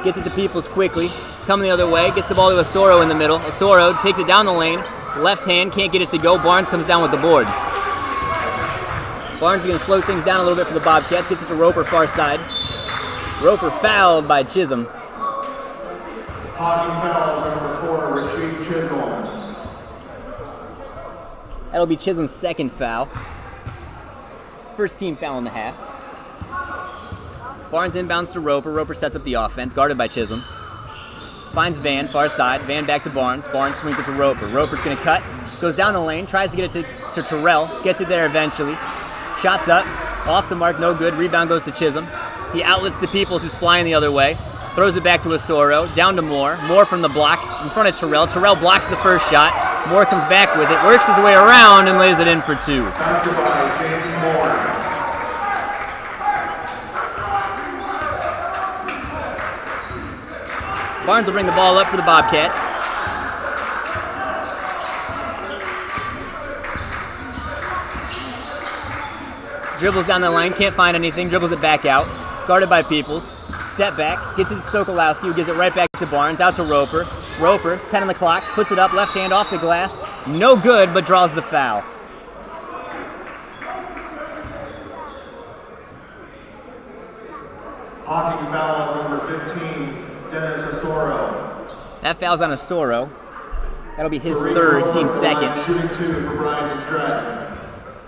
Gets it to Peoples quickly. Coming the other way, gets the ball to Osoro in the middle. Osoro takes it down the lane. Left hand, can't get it to go. Barnes comes down with the board. Barnes is going to slow things down a little bit for the Bobcats. Gets it to Roper, far side. Roper fouled by Chisholm. Hocking fouls number 4, Rasheed Chisholm. That'll be Chisholm's second foul. First team foul in the half. Barnes inbounds to Roper. Roper sets up the offense, guarded by Chisholm. Finds Van, far side. Van back to Barnes. Barnes swings it to Roper. Roper's going to cut. Goes down the lane. Tries to get it to Terrell. Gets it there eventually. Shots up. Off the mark. No good. Rebound goes to Chisholm. He outlets to Peoples, who's flying the other way. Throws it back to Osoro. Down to Moore. Moore from the block. In front of Terrell. Terrell blocks the first shot. Moore comes back with it. Works his way around and lays it in for two. Basket by James Moore. Barnes will bring the ball up for the Bobcats. Dribbles down the line, can't find anything, dribbles it back out. Guarded by Peoples. Step back, gets it to Sokolowski, who gives it right back to Barnes, out to Roper. Roper, 10 on the clock, puts it up, left hand off the glass. No good, but draws the foul. Hocking fouls number 15, Dennis Osoro. That foul's on Osoro. That'll be his third, team second. Shooting 2 for Bryant Stratton.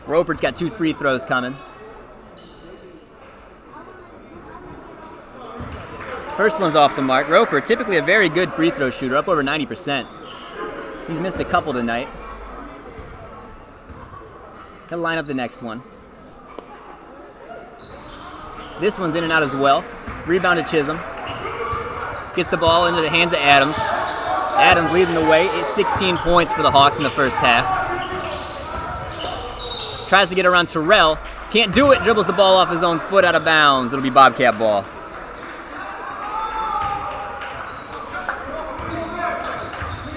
Roper's got 2 free throws coming. First one's off the mark. Roper, typically a very good free throw shooter, up over 90%. He's missed a couple tonight. He'll line up the next one. This one's in and out as well. Rebound to Chisholm. Gets the ball into the hands of Adams. Adams leading the way. It's 16 points for the Hawks in the first half. Tries to get around Terrell. Can't do it. Dribbles the ball off his own foot out of bounds. It'll be Bobcat ball.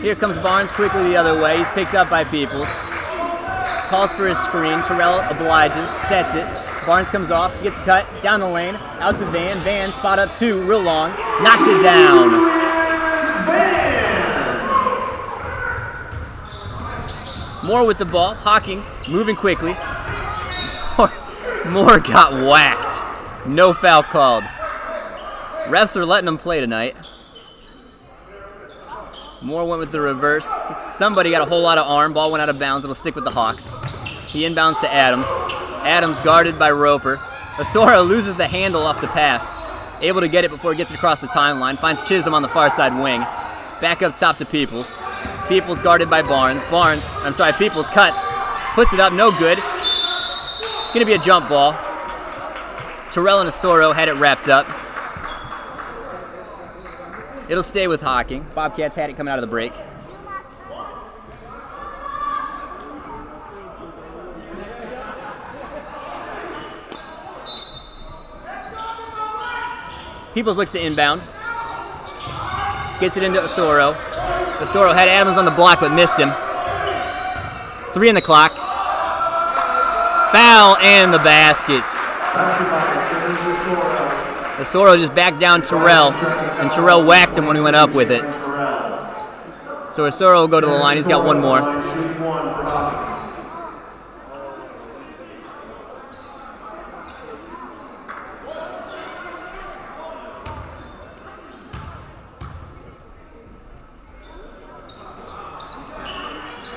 Here comes Barnes quickly the other way. He's picked up by Peoples. Calls for his screen. Terrell obliges. Sets it. Barnes comes off. Gets cut. Down the lane. Out to Van. Van spot up 2. Real long. Knocks it down. Moore with the ball. Hocking. Moving quickly. Moore got whacked. No foul called. Refs are letting him play tonight. Moore went with the reverse. Somebody got a whole lot of arm. Ball went out of bounds. It'll stick with the Hawks. He inbounds to Adams. Adams guarded by Roper. Osoro loses the handle off the pass. Able to get it before it gets across the timeline. Finds Chisholm on the far side wing. Back up top to Peoples. Peoples guarded by Barnes. Peoples cuts. Puts it up. No good. Gonna be a jump ball. Terrell and Osoro had it wrapped up. It'll stay with Hocking. Bobcats had it coming out of the break. Peoples looks to inbound. Gets it into Osoro. Osoro had Adams on the block but missed him. 3 on the clock. Foul and the baskets. Osoro just backed down Terrell, and Terrell whacked him when he went up with it. So Osoro will go to the line. He's got one more.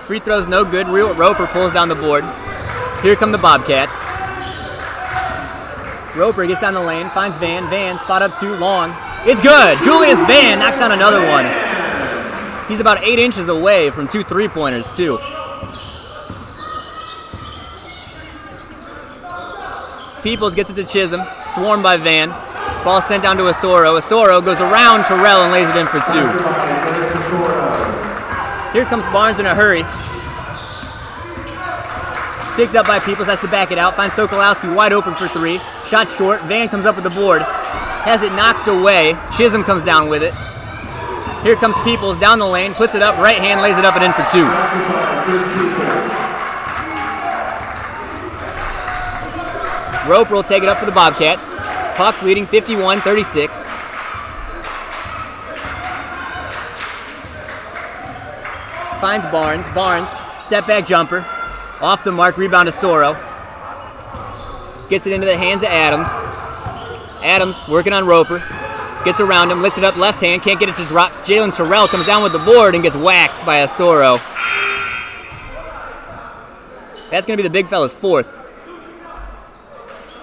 Free throw's no good. Roper pulls down the board. Here come the Bobcats. Roper gets down the lane, finds Van. Van, spot up too long. It's good. Julius Van knocks down another one. He's about 8 inches away from 2 3-pointers, too. Peoples gets it to Chisholm, swarmed by Van. Ball sent down to Asoro. Asoro goes around Terrell and lays it in for 2. Here comes Barnes in a hurry. Picked up by Peoples, has to back it out. Finds Sokolowski wide open for 3. Shot short. Van comes up with the board. Has it knocked away. Chisholm comes down with it. Here comes Peoples down the lane, puts it up, right hand, lays it up and in for 2. Roper will take it up for the Bobcats. Hawks leading 51-36. Finds Barnes. Barnes, step back jumper. Off the mark, rebound to Soro. Gets it into the hands of Adams. Adams working on Roper. Gets around him, lifts it up left hand, can't get it to drop. Jalen Terrell comes down with the board and gets whacked by Asoro. That's going to be the big fella's 4th.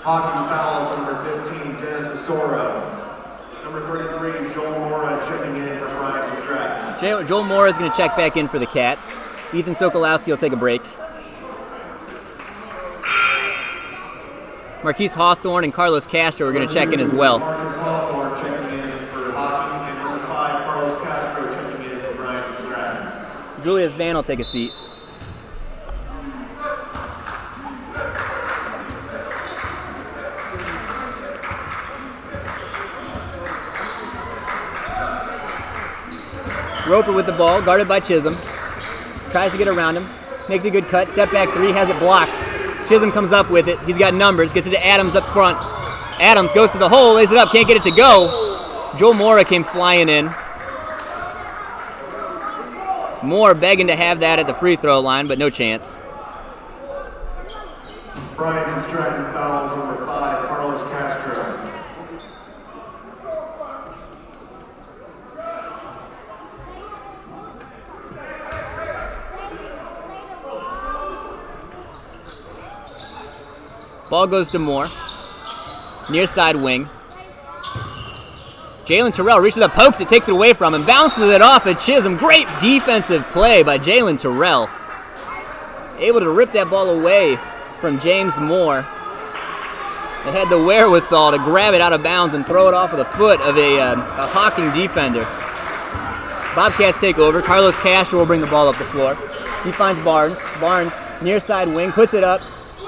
Hocking fouls, number 15, Dennis Asoro. Number 33, Joel Mora checking in for Brian Stratton. Joel Mora is going to check back in for the Cats. Ethan Sokolowski will take a break. Marquise Hawthorne and Carlos Castro are going to check in as well. Marcus Hawthorne checking in for Hocking, and number 5, Carlos Castro checking in for Brian Stratton. Julius Van will take a seat. Roper with the ball, guarded by Chisholm. Tries to get around him. Makes a good cut. Step back 3, has it blocked. Chisholm comes up with it. He's got numbers. Gets it to Adams up front. Adams goes to the hole, lays it up, can't get it to go. Joel Mora came flying in. Moore begging to have that at the free throw line, but no chance. Brian Stratton fouls, number 5, Carlos Castro. Ball goes to Moore. Near side wing. Jalen Terrell reaches up, pokes it, takes it away from him, bounces it off at Chisholm. Great defensive play by Jalen Terrell. Able to rip that ball away from James Moore. They had the wherewithal to grab it out of bounds and throw it off of the foot of a Hocking defender. Bobcats take over. Carlos Castro will bring the ball up the floor. He finds Barnes. Barnes, near side wing, puts it up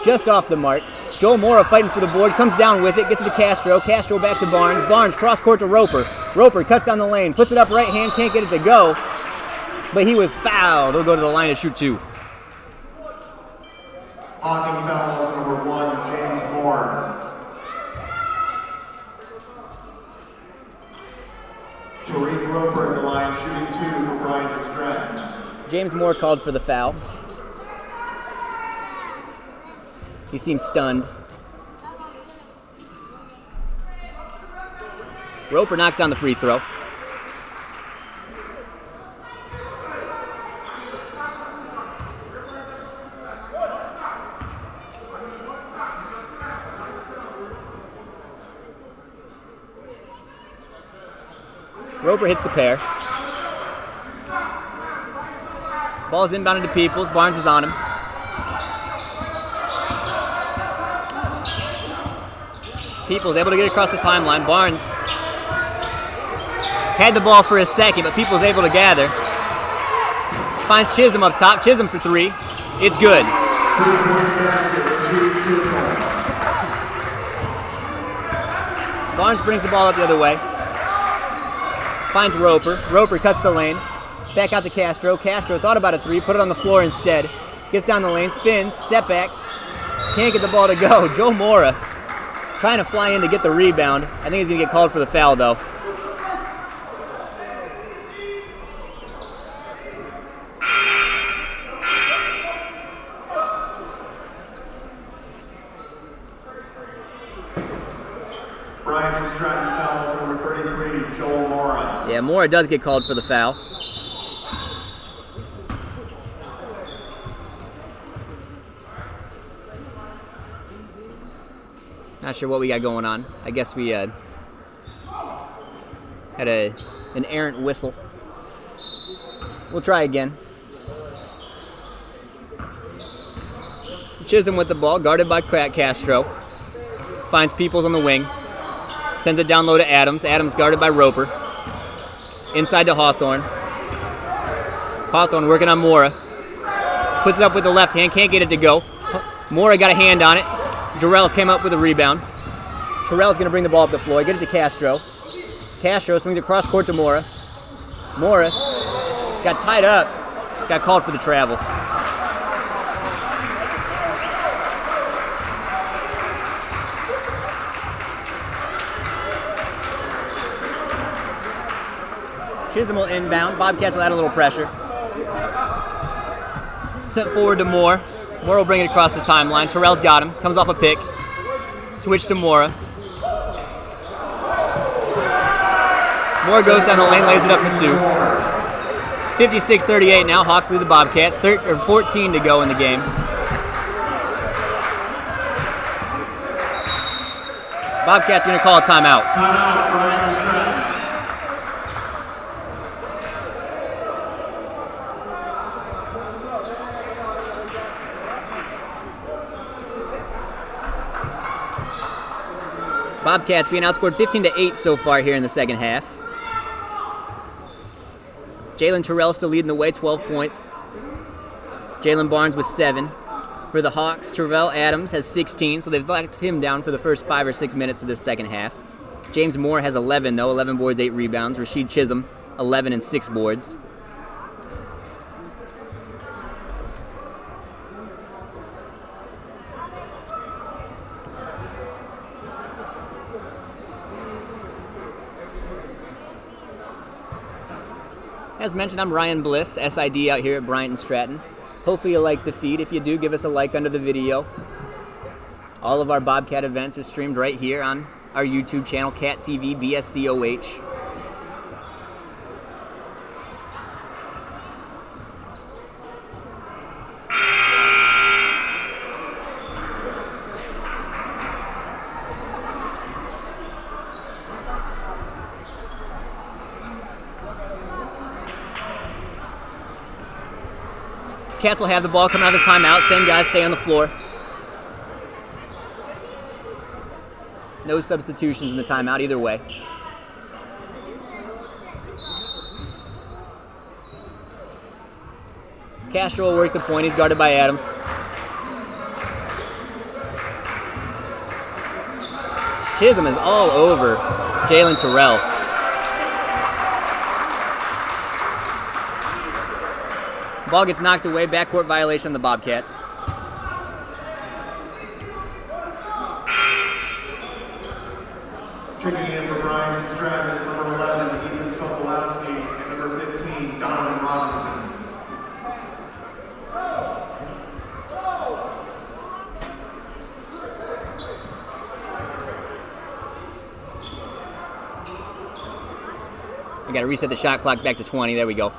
just off the mark. Joel Mora fighting for the board, comes down with it, gets it to Castro. Castro back to Barnes. Barnes cross court to Roper. Roper cuts down the lane, puts it up right hand, can't get it to go. But he was fouled. He'll go to the line to shoot 2. Hocking fouls, number 1, James Moore. Tariq Roper at the line, shooting 2 for Brian Stratton. James Moore called for the foul. He seems stunned. Roper knocks down the free throw. Roper hits the pair. Ball's inbounded to Peoples. Barnes is on him. Peoples able to get across the timeline. Barnes had the ball for a second, but Peoples able to gather. Finds Chisholm up top. Chisholm for 3. It's good. Barnes brings the ball up the other way. Finds Roper. Roper cuts the lane. Back out to Castro. Castro thought about a 3, put it on the floor instead. Gets down the lane, spins, step back. Can't get the ball to go. Joe Mora trying to fly in to get the rebound. I think he's going to get called for the foul, though. Brian Stratton fouls, number 33, Joel Mora. Yeah, Mora does get called for the foul. Not sure what we got going on. I guess we had an errant whistle. We'll try again. Chisholm with the ball, guarded by Castro. Finds Peoples on the wing. Sends it down low to Adams. Adams guarded by Roper. Inside to Hawthorne. Hawthorne working on Mora. Puts it up with the left hand, can't get it to go. Mora got a hand on it. Durrell came up with a rebound. Terrell's going to bring the ball up the floor, get it to Castro. Castro swings across court to Mora. Mora got tied up, got called for the travel. Chisholm will inbound. Bobcats will add a little pressure. Sent forward to Moore. Moore will bring it across the timeline. Terrell's got him. Comes off a pick. Switch to Mora. Moore goes down the lane, lays it up for two. 56-38 now. Hawks lead the Bobcats. 14 to go in the game. Bobcats going to call a timeout. Timeout for Andrew Stratton. Bobcats being outscored 15-8 so far here in the second half. Jalen Terrell still leading the way, 12 points. Jalen Barnes with 7. For the Hawks, Terrell Adams has 16, so they've locked him down for the first 5 or 6 minutes of this second half. James Moore has 11, though, 11 boards, 8 rebounds. Rasheed Chisholm, 11 and 6 boards. As mentioned, I'm Ryan Bliss, SID out here at Bryant and Stratton. Hopefully you like the feed. If you do, give us a like under the video. All of our Bobcat events are streamed right here on our YouTube channel, Cat TV BSCOH. Cats will have the ball coming out of the timeout. Same guys stay on the floor. No substitutions in the timeout either way. Castro will work the point. He's guarded by Adams. Chisholm is all over Jalen Terrell. Ball gets knocked away. Backcourt violation on the Bobcats. Checking in for Bryant and Stratton is number 11, Ethan Sokolowski, and number 15, Donovan Robinson. I got to reset the shot clock back to 20. There we go.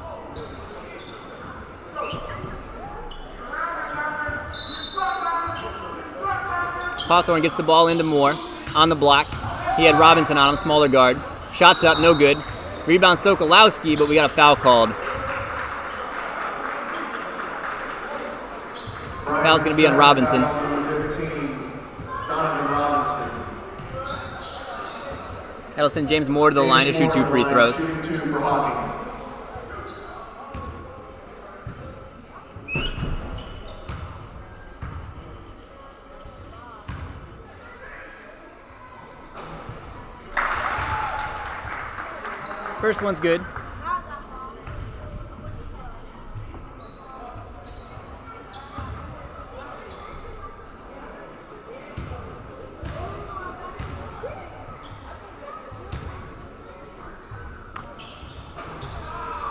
Hawthorne gets the ball into Moore on the block. He had Robinson on him, smaller guard. Shots up, no good. Rebound Sokolowski, but we got a foul called. Foul's going to be on Robinson. That'll send James Moore to the line to shoot 2 free throws. First one's good.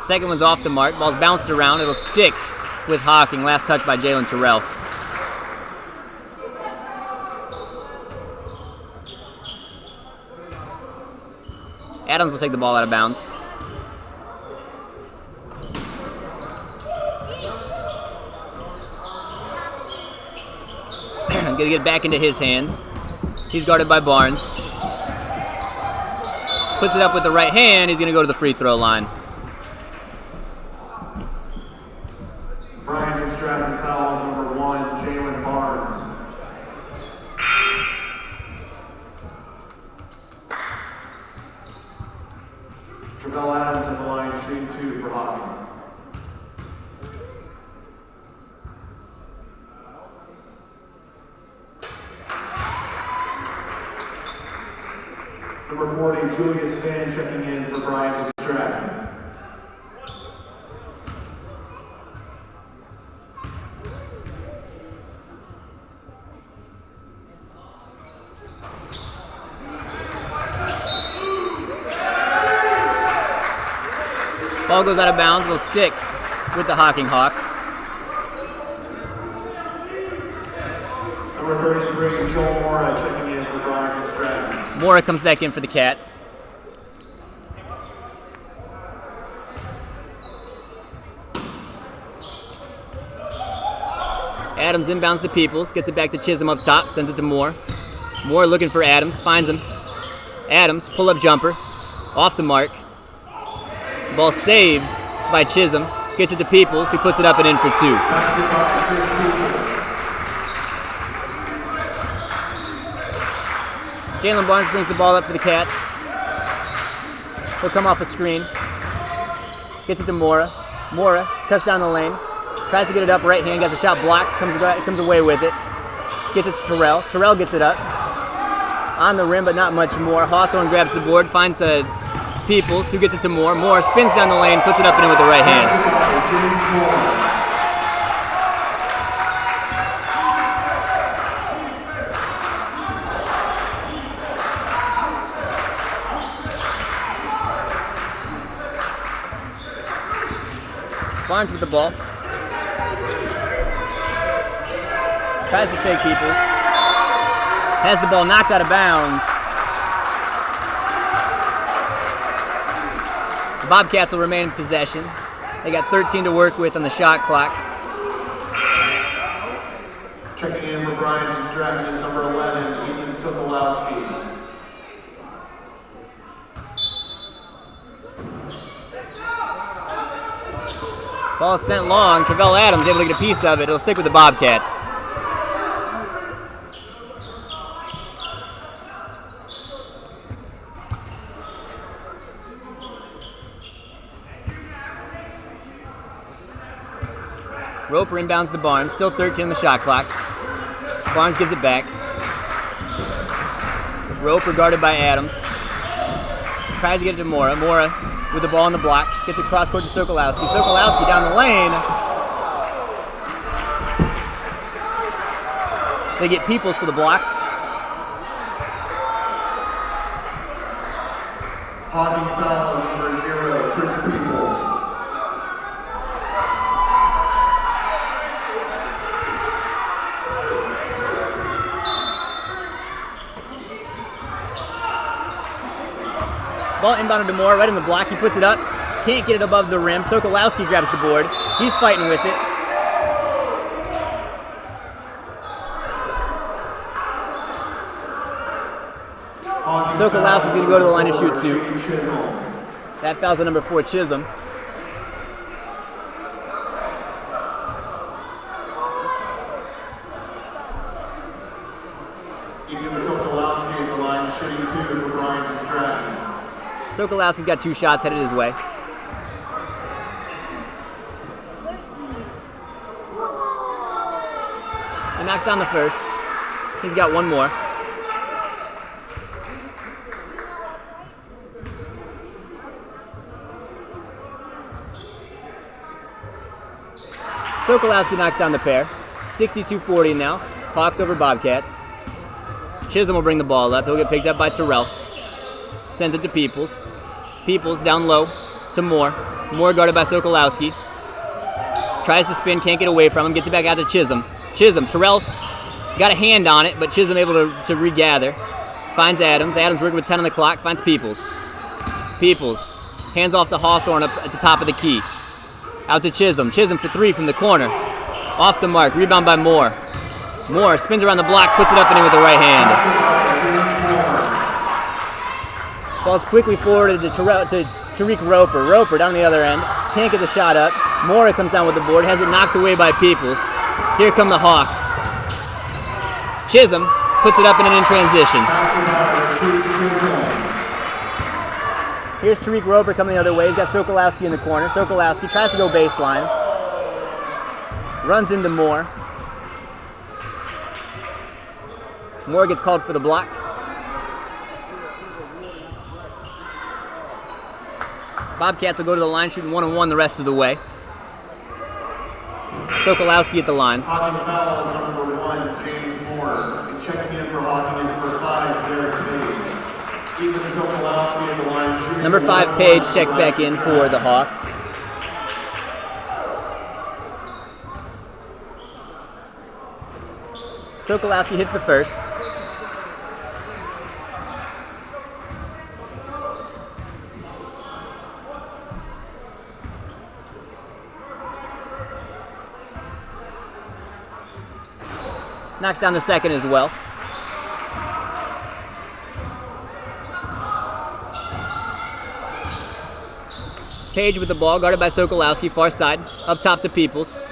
Second one's off the mark. Ball's bounced around. It'll stick with Hocking. Last touch by Jalen Terrell. Adams will take the ball out of bounds. Gonna get it back into his hands. He's guarded by Barnes. Puts it up with the right hand. He's going to go to the free throw line. Bryant's extracting fouls number 1, Jalen Barnes. Travell Adams on the line, shooting 2 for Hocking. Number 40, Julius Fan checking in for Bryant's extracting. Ball goes out of bounds. It'll stick with the Hocking Hawks. Number 33, Joel Mora checking in for Bryant's extracting. Mora comes back in for the Cats. Adams inbounds to Peoples, gets it back to Chisholm up top, sends it to Moore. Moore looking for Adams, finds him. Adams, pull-up jumper, off the mark. Ball saved by Chisholm, gets it to Peoples, who puts it up and in for 2. Jalen Barnes brings the ball up for the Cats. He'll come off a screen. Gets it to Mora. Mora cuts down the lane. Tries to get it up right hand. Gets a shot blocked. Comes away with it. Gets it to Terrell. Terrell gets it up. On the rim, but not much more. Hawthorne grabs the board. Finds Peoples, who gets it to Moore. Moore spins down the lane. Puts it up and in with the right hand. Barnes with the ball. Tries to shake Peoples. Has the ball knocked out of bounds. The Bobcats will remain in possession. They got 13 to work with on the shot clock. Checking in for Bryant's extracting is number 11, Ethan Sokolowski. Ball sent long. Travell Adams able to get a piece of it. It'll stick with the Bobcats. Roper inbounds to Barnes. Still 13 on the shot clock. Barnes gives it back. Roper guarded by Adams. Tries to get it to Mora. Mora with the ball on the block. Gets it cross court to Sokolowski. Sokolowski down the lane. They get Peoples for the block. Hocking foul number 0, Chris Peoples. Ball inbounded to Moore, right in the block. He puts it up. Can't get it above the rim. Sokolowski grabs the board. He's fighting with it. Sokolowski's going to go to the line to shoot 2. That foul's on number 4, Chisholm. Ethan Sokolowski at the line shooting 2 for Bryant's extracting. Sokolowski's got 2 shots headed his way. He knocks down the first. He's got 1 more. Sokolowski knocks down the pair. 62-40 now. Hawks over Bobcats. Chisholm will bring the ball up. He'll get picked up by Terrell. Sends it to Peoples. Peoples down low to Moore. Moore guarded by Sokolowski. Tries to spin, can't get away from him. Gets it back out to Chisholm. Chisholm, Terrell got a hand on it, but Chisholm able to regather. Finds Adams. Adams working with 10 on the clock. Finds Peoples. Peoples hands off to Hawthorne up at the top of the key. Out to Chisholm. Chisholm for 3 from the corner. Off the mark. Rebound by Moore. Moore spins around the block, puts it up and in with the right hand. Ball's quickly forwarded to Tariq Roper. Roper down the other end. Can't get the shot up. Mora comes down with the board. Has it knocked away by Peoples. Here come the Hawks. Chisholm puts it up and in transition. Here's Tariq Roper coming the other way. He's got Sokolowski in the corner. Sokolowski tries to go baseline. Runs into Moore. Moore gets called for the block. Bobcats will go to the line shooting 1-on-1 the rest of the way. Sokolowski at the line. Hocking fouls number 1, James Moore. And checking in for Hocking is number 5, Derek Page. Ethan Sokolowski at the line shooting. Number 5, Page checks back in for the Hawks. Sokolowski hits the first. Knocks down the second as well. Page with the ball, guarded by Sokolowski, far side, up top to Peoples.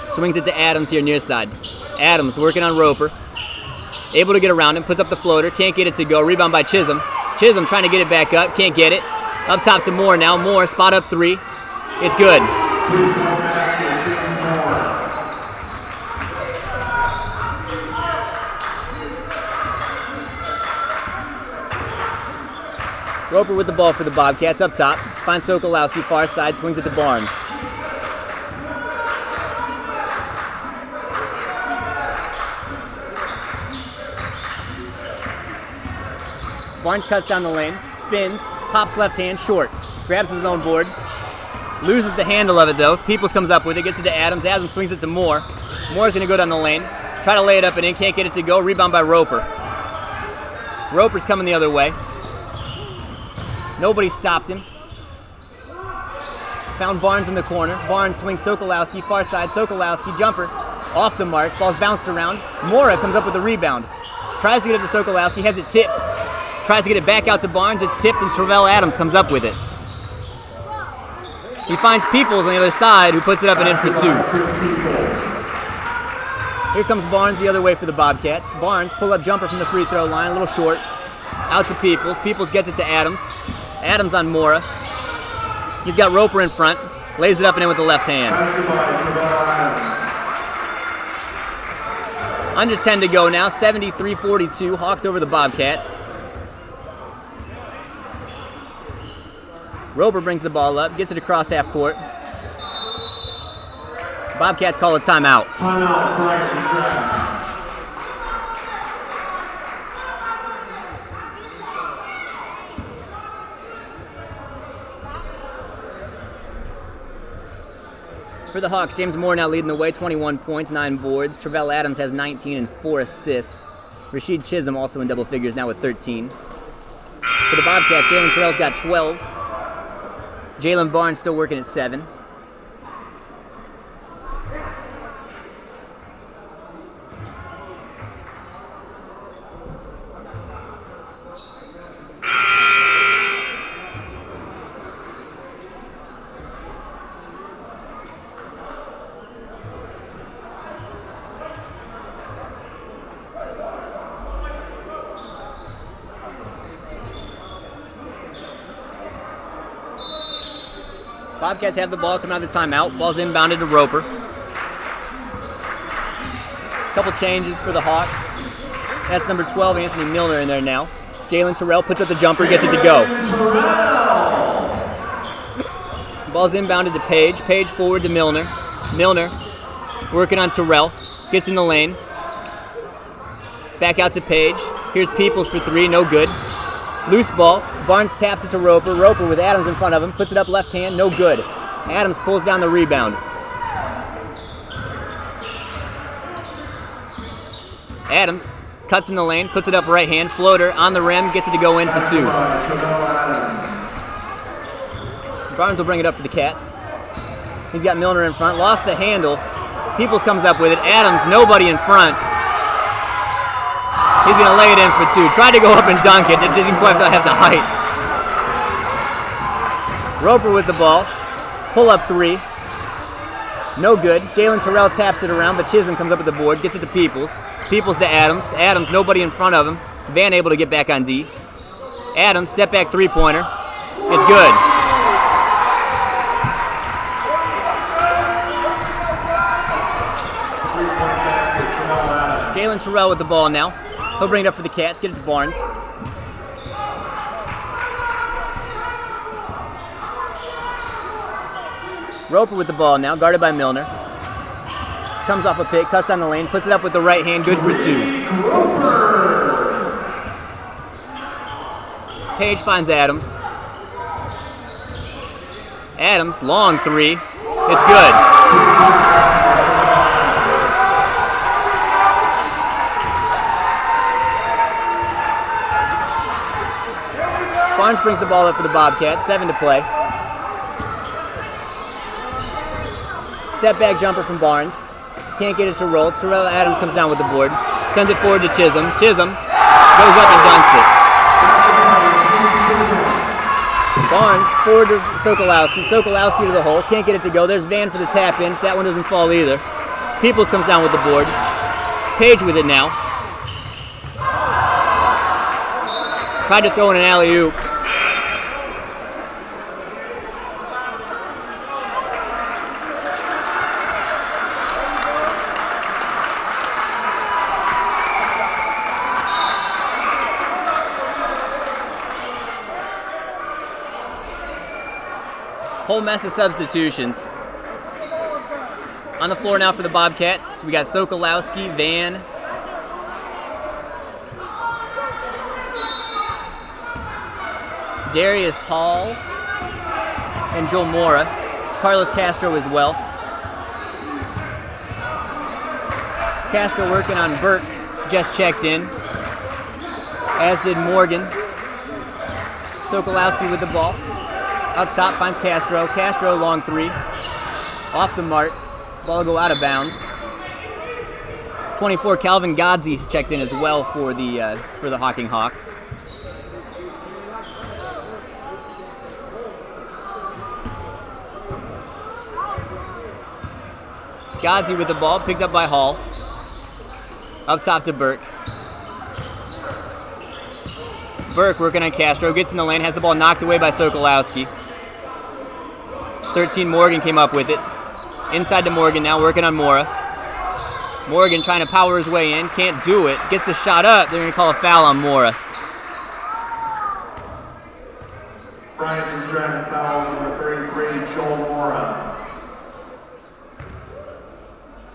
Swings it to Adams here near side. Adams working on Roper. Able to get around him, puts up the floater, can't get it to go. Rebound by Chisholm. Chisholm trying to get it back up, can't get it. Up top to Moore now. Moore, spot up 3. It's good. Roper with the ball for the Bobcats up top. Finds Sokolowski far side, swings it to Barnes. Barnes cuts down the lane, spins, pops left hand, short. Grabs his own board. Loses the handle of it though. Peoples comes up with it, gets it to Adams. Adams swings it to Moore. Moore's gonna go down the lane. Try to lay it up and in, can't get it to go. Rebound by Roper. Roper's coming the other way. Nobody stopped him. Found Barnes in the corner. Barnes swings Sokolowski, far side. Sokolowski, jumper, off the mark. Ball's bounced around. Mora comes up with the rebound. Tries to get it to Sokolowski, has it tipped. Tries to get it back out to Barnes. It's tipped and Travell Adams comes up with it. He finds Peoples on the other side who puts it up and in for 2. Here comes Barnes the other way for the Bobcats. Barnes, pull-up jumper from the free throw line, a little short. Out to Peoples. Peoples gets it to Adams. Adams on Mora. He's got Roper in front. Lays it up and in with the left hand. Under 10 to go now. 73-42. Hawks over the Bobcats. Roper brings the ball up. Gets it across half court. Bobcats call a timeout. Timeout, Brighton Stratton. For the Hawks, James Moore now leading the way, 21 points, 9 boards. Travell Adams has 19 and 4 assists. Rashid Chisholm also in double figures now with 13. For the Bobcats, Jalen Terrell's got 12. Jalen Barnes still working at 7. Bobcats have the ball coming out of the timeout. Ball's inbounded to Roper. Couple changes for the Hawks. That's number 12, Anthony Milner, in there now. Jalen Terrell puts up the jumper, gets it to go. Ball's inbounded to Page. Page forward to Milner. Milner working on Terrell. Gets in the lane. Back out to Page. Here's Peoples for 3, no good. Loose ball. Barnes taps it to Roper. Roper with Adams in front of him. Puts it up left hand. No good. Adams pulls down the rebound. Adams cuts in the lane. Puts it up right hand. Floater on the rim. Gets it to go in for 2. Barnes will bring it up for the Cats. He's got Milner in front. Lost the handle. Peoples comes up with it. Adams, nobody in front. He's going to lay it in for 2. Tried to go up and dunk it. It doesn't quite have the height. Roper with the ball. Pull up 3. No good. Jalen Terrell taps it around, but Chisholm comes up with the board. Gets it to Peoples. Peoples to Adams. Adams, nobody in front of him. Van able to get back on D. Adams, step back 3-pointer. It's good. Jalen Terrell with the ball now. He'll bring it up for the Cats. Get it to Barnes. Roper with the ball now, guarded by Milner. Comes off a pick, cuts down the lane, puts it up with the right hand, good for 2. Page finds Adams. Adams, long 3. It's good. Barnes brings the ball up for the Bobcats, 7 to play. Step back jumper from Barnes. Can't get it to roll. Terrell Adams comes down with the board. Sends it forward to Chisholm. Chisholm goes up and dunks it. Barnes forward to Sokolowski. Sokolowski to the hole. Can't get it to go. There's Van for the tap in. That one doesn't fall either. Peoples comes down with the board. Page with it now. Tried to throw in an alley-oop. Whole mess of substitutions. On the floor now for the Bobcats, we got Sokolowski, Van, Darius Hall, and Joel Mora. Carlos Castro as well. Castro working on Burke, just checked in, as did Morgan. Sokolowski with the ball. Up top finds Castro. Castro long 3. Off the mark. Ball will go out of bounds. 24 Calvin Godzi has checked in as well for the Hocking Hawks. Godzi with the ball, picked up by Hall. Up top to Burke. Burke working on Castro, gets in the lane, has the ball knocked away by Sokolowski. 13 Morgan came up with it. Inside to Morgan now, working on Mora. Morgan trying to power his way in, can't do it. Gets the shot up, they're going to call a foul on Mora. Bryant is driving fouls number 33, Joel Mora.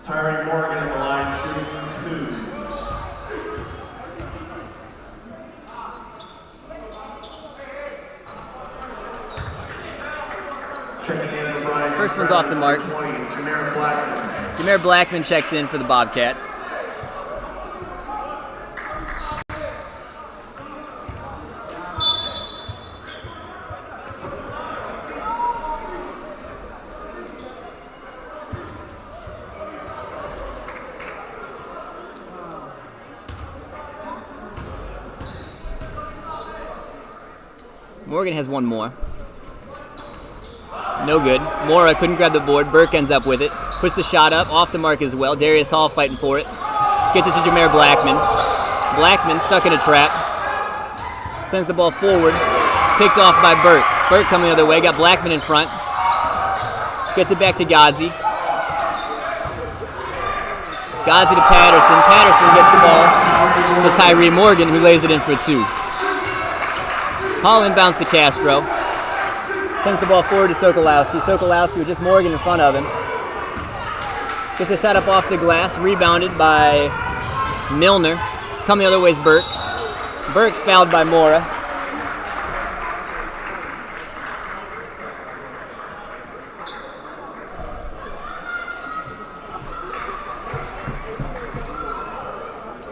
Tyree Morgan at the line, shooting 2. First one's off the mark. Jameer Blackman checks in for the Bobcats. Morgan has one more. No good. Mora couldn't grab the board. Burke ends up with it. Puts the shot up, off the mark as well. Darius Hall fighting for it. Gets it to Jameer Blackman. Blackman stuck in a trap. Sends the ball forward. Picked off by Burke. Burke coming the other way. Got Blackman in front. Gets it back to Godzi. Godzi to Patterson. Patterson gets the ball to Tyree Morgan, who lays it in for 2. Hall inbounds to Castro. Sends the ball forward to Sokolowski. Sokolowski with just Morgan in front of him. Gets the shot up off the glass, rebounded by Milner. Coming the other way is Burke. Burke's fouled by Mora.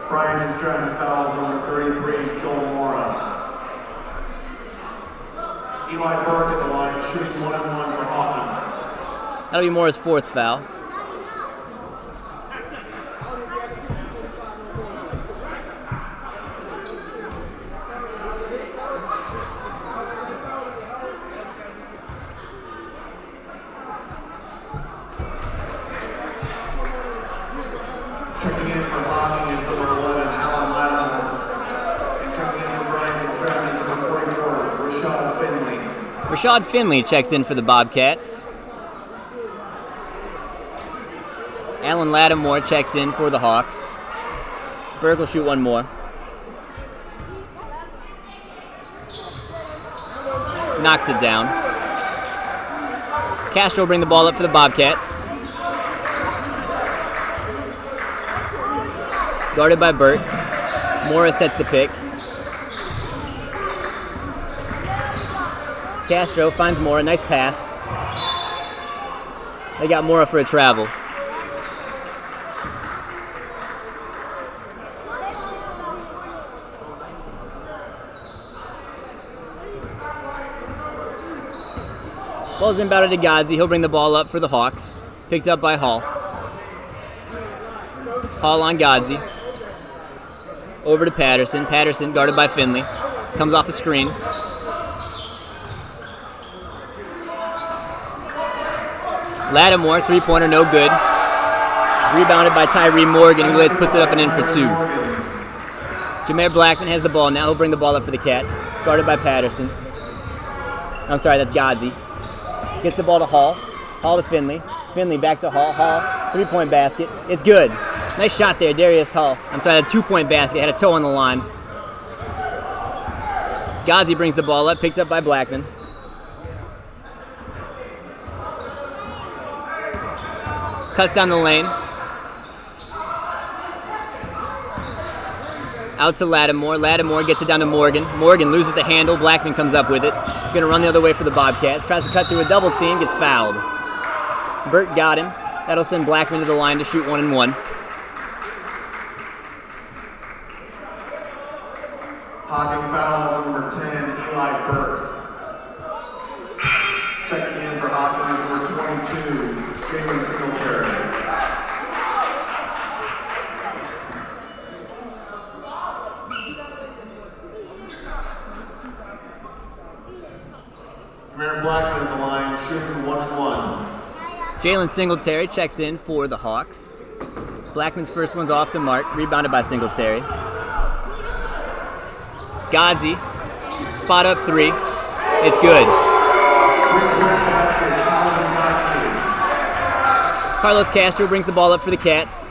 Bryant is driving fouls number 33, Joel Mora. Eli Burke at the line, shooting 1-1 for Hocking. That'll be Mora's 4th foul. for Hocking is number 11, Alan Lattimore. And checking in for Brian Stratton is number 44, Rashad Finley. Rashad Finley checks in for the Bobcats. Alan Lattimore checks in for the Hawks. Burke will shoot one more. Knocks it down. Castro will bring the ball up for the Bobcats. Guarded by Burke. Mora sets the pick. Castro finds Mora. Nice pass. They got Mora for a travel. Ball's inbounded to Godzi. He'll bring the ball up for the Hawks. Picked up by Hall. Hall on Godzi. Over to Patterson. Patterson guarded by Finley. Comes off the screen. Lattimore, three-pointer, no good. Rebounded by Tyree Morgan, who puts it up and in for two. Jameer Blackman has the ball now. He'll bring the ball up for the Cats. Guarded by Patterson. I'm sorry, that's Godzi. Gets the ball to Hall. Hall to Finley. Finley back to Hall. Hall, three-point basket. It's good. Nice shot there, Darius Hall. I'm sorry, a two-point basket. Had a toe on the line. Godzi brings the ball up, picked up by Blackman. Cuts down the lane. Out to Lattimore. Lattimore gets it down to Morgan. Morgan loses the handle. Blackman comes up with it. Going to run the other way for the Bobcats. Tries to cut through a double team. Gets fouled. Burt got him. That'll send Blackman to the line to shoot 1-1. Hocking foul is number 10, Eli Burke. Checking in for Hocking is number 22, Jalen Singletary. Jameer Blackman at the line, shooting 1-1. Jalen Singletary checks in for the Hawks. Blackman's first one's off the mark, rebounded by Singletary. Godzi, spot up three. It's good. Carlos Castro brings the ball up for the Cats.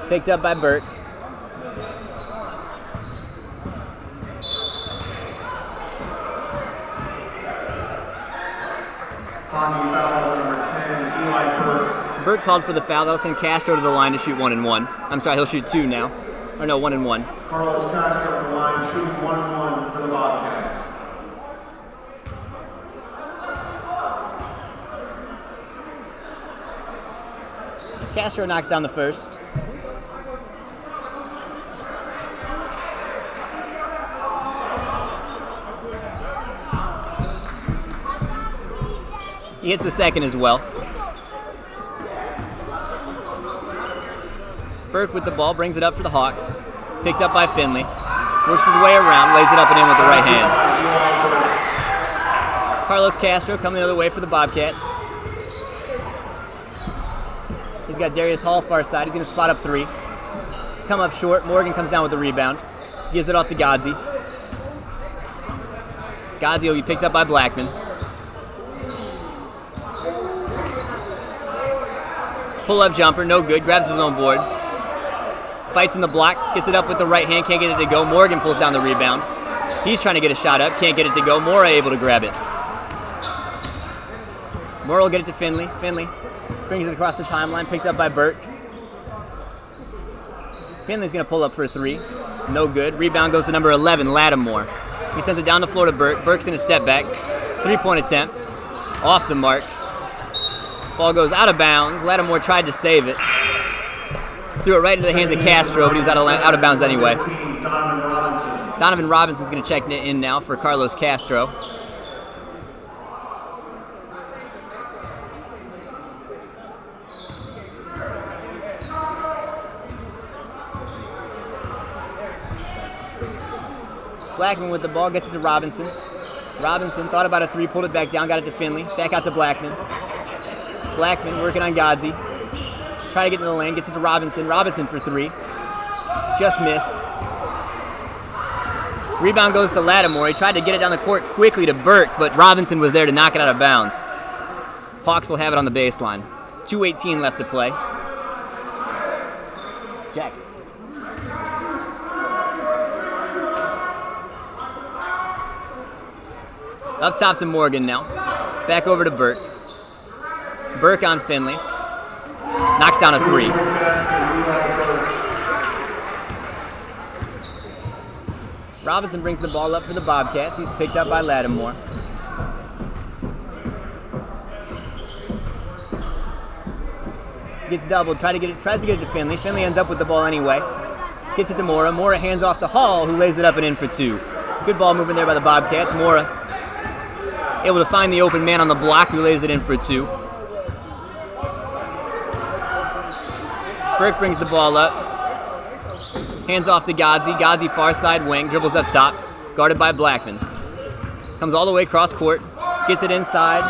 Picked up by Burt. Hocking foul is number 10, Eli Burke. Burt called for the foul. That'll send Castro to the line to shoot 1-1. I'm sorry, he'll shoot two now. Or no, 1-1. Carlos Castro at the line, shooting 1-1 for the Bobcats. Castro knocks down the first. He hits the second as well. Burke with the ball, brings it up for the Hawks. Picked up by Finley. Works his way around, lays it up and in with the right hand. Carlos Castro coming the other way for the Bobcats. He's got Darius Hall far side. He's going to spot up three. Come up short. Morgan comes down with the rebound. Gives it off to Godzi. Godzi will be picked up by Blackman. Pull-up jumper, no good. Grabs his own board. Fights in the block. Gets it up with the right hand. Can't get it to go. Morgan pulls down the rebound. He's trying to get a shot up. Can't get it to go. Mora able to grab it. Mora will get it to Finley. Finley brings it across the timeline. Picked up by Burt. Finley's going to pull up for a three. No good. Rebound goes to number 11, Lattimore. He sends it down the floor to Burke. Burke's going to step back. Three-point attempt. Off the mark. Ball goes out of bounds. Lattimore tried to save it. Threw it right into the hands of Castro, but he was out of bounds anyway. Donovan Robinson's going to check in now for Carlos Castro. Blackman with the ball, gets it to Robinson. Robinson thought about a three, pulled it back down, got it to Finley. Back out to Blackman. Blackman working on Godzi. Try to get into the lane, gets it to Robinson. Robinson for 3. Just missed. Rebound goes to Lattimore. He tried to get it down the court quickly to Burke, but Robinson was there to knock it out of bounds. Hawks will have it on the baseline. 2:18 left to play. Jack. Up top to Morgan now. Back over to Burke. Burke on Finley. Knocks down a 3. Robinson brings the ball up for the Bobcats. He's picked up by Lattimore. Gets doubled, tries to get it to Finley. Finley ends up with the ball anyway. Gets it to Mora. Mora hands off to Hall, who lays it up and in for 2. Good ball movement there by the Bobcats. Mora able to find the open man on the block, who lays it in for 2. Burke brings the ball up. Hands off to Godzi. Godzi far side wing. Dribbles up top. Guarded by Blackman. Comes all the way across court. Gets it inside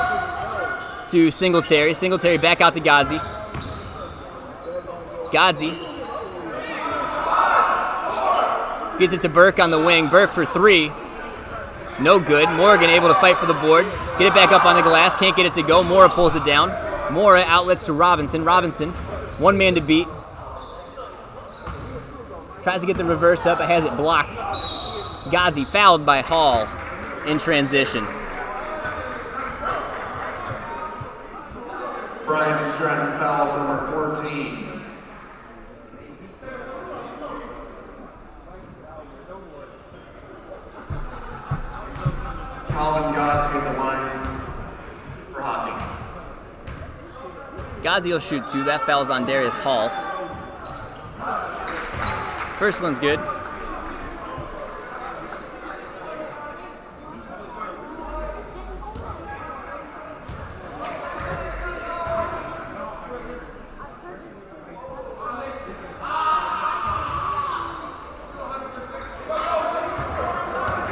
to Singletary. Singletary back out to Godzi. Godzi gets it to Burke on the wing. Burke for 3. No good. Morgan able to fight for the board. Get it back up on the glass. Can't get it to go. Mora pulls it down. Mora outlets to Robinson. Robinson, one man to beat. Tries to get the reverse up, but has it blocked. Godzi fouled by Hall in transition. Bryant Stratton fouls number 14. Calvin Godzi at the line for Hocking. Godzi will shoot 2. That foul's on Darius Hall. First one's good.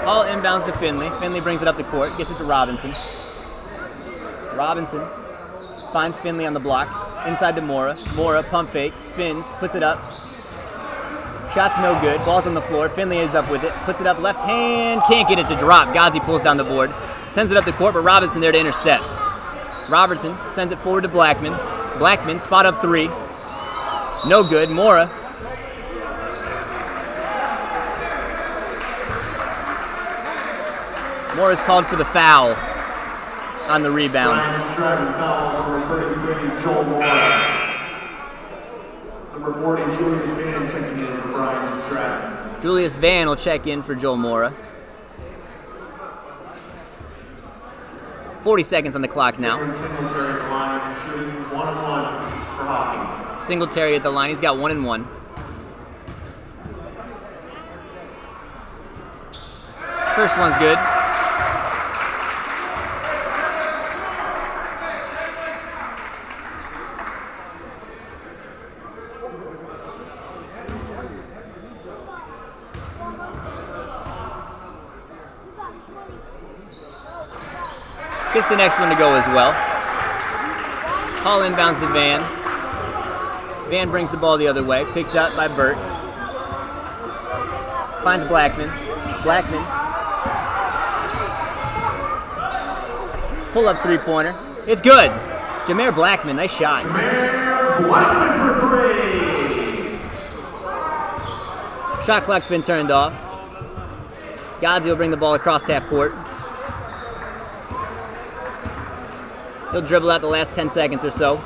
Hall inbounds to Finley. Finley brings it up the court, gets it to Robinson. Robinson finds Finley on the block. Inside to Mora. Mora, pump fake, spins, puts it up. Shot's no good. Ball's on the floor. Finley ends up with it. Puts it up left hand. Can't get it to drop. Godzi pulls down the board. Sends it up the court, but Robinson there to intercept. Robertson sends it forward to Blackman. Blackman, spot up 3. No good. Mora. Mora's called for the foul on the rebound. Bryant Stratton fouls number 33, Joel Mora. Number 40, Julius Van checking in for Bryant Stratton. Julius Van will check in for Joel Mora. 40 seconds on the clock now. Singletary at the line, shooting 1-1 for Hocking. Singletary at the line. He's got 1 and 1. First one's good. Gets the next one to go as well. Hall inbounds to Van. Van brings the ball the other way. Picked up by Burke. Finds Blackman. Blackman. Pull up 3-pointer. It's good. Jameer Blackman, nice shot. Jameer Blackman for 3. Shot clock's been turned off. Godzi will bring the ball across half court. He'll dribble out the last 10 seconds or so.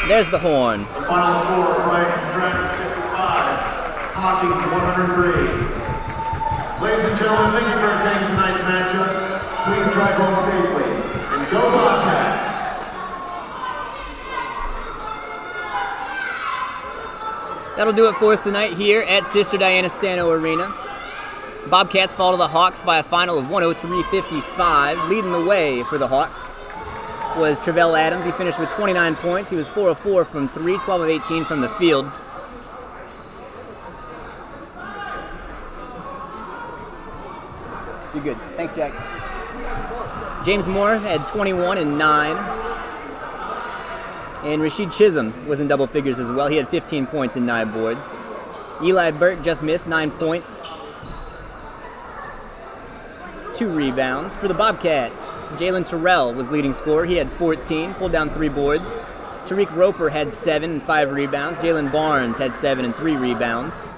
There's the horn. Final score, Bryant Stratton 55, Hocking 103. Ladies and gentlemen, thank you for attending tonight's matchup. Please drive home safely. And go Bobcats! That'll do it for us tonight here at Sister Diana Stano Arena. Bobcats fall to the Hawks by a final of 103-55, leading the way for the Hawks. was Travell Adams. He finished with 29 points. He was 4 of 4 from 3, 12 of 18 from the field. You're good. Thanks, Jack. James Moore had 21 and 9. And Rashid Chisholm was in double figures as well. He had 15 points and 9 boards. Eli Burt just missed 9 points. 2 rebounds. For the Bobcats, Jalen Terrell was leading scorer. He had 14, pulled down 3 boards. Tariq Roper had 7 and 5 rebounds. Jalen Barnes had 7 and 3 rebounds.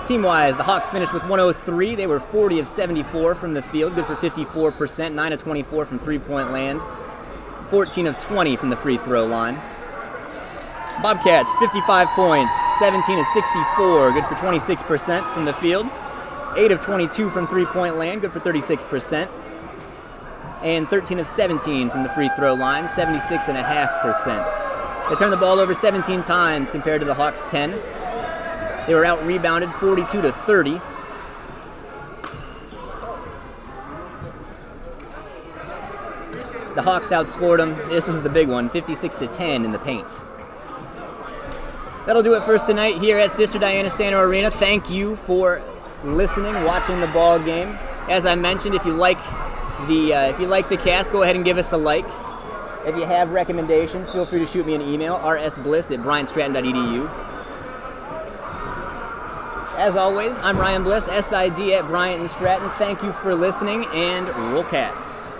Team-wise, the Hawks finished with 103. They were 40 of 74 from the field, good for 54%, 9 of 24 from three-point land, 14 of 20 from the free throw line. Bobcats, 55 points, 17 of 64, good for 26% from the field, 8 of 22 from three-point land, good for 36%, and 13 of 17 from the free throw line, 76.5%. They turned the ball over 17 times compared to the Hawks' 10. They were out-rebounded 42 to 30. The Hawks outscored them. This was the big one, 56 to 10 in the paint. That'll do it for us tonight here at Sister Diana Stano Arena. Thank you for listening, watching the ball game. As I mentioned, if you like the cast, go ahead and give us a like. If you have recommendations, feel free to shoot me an email, rsbliss@bryantstratton.edu. As always, I'm Ryan Bliss, SID at Bryant and Stratton. Thank you for listening, and roll Cats.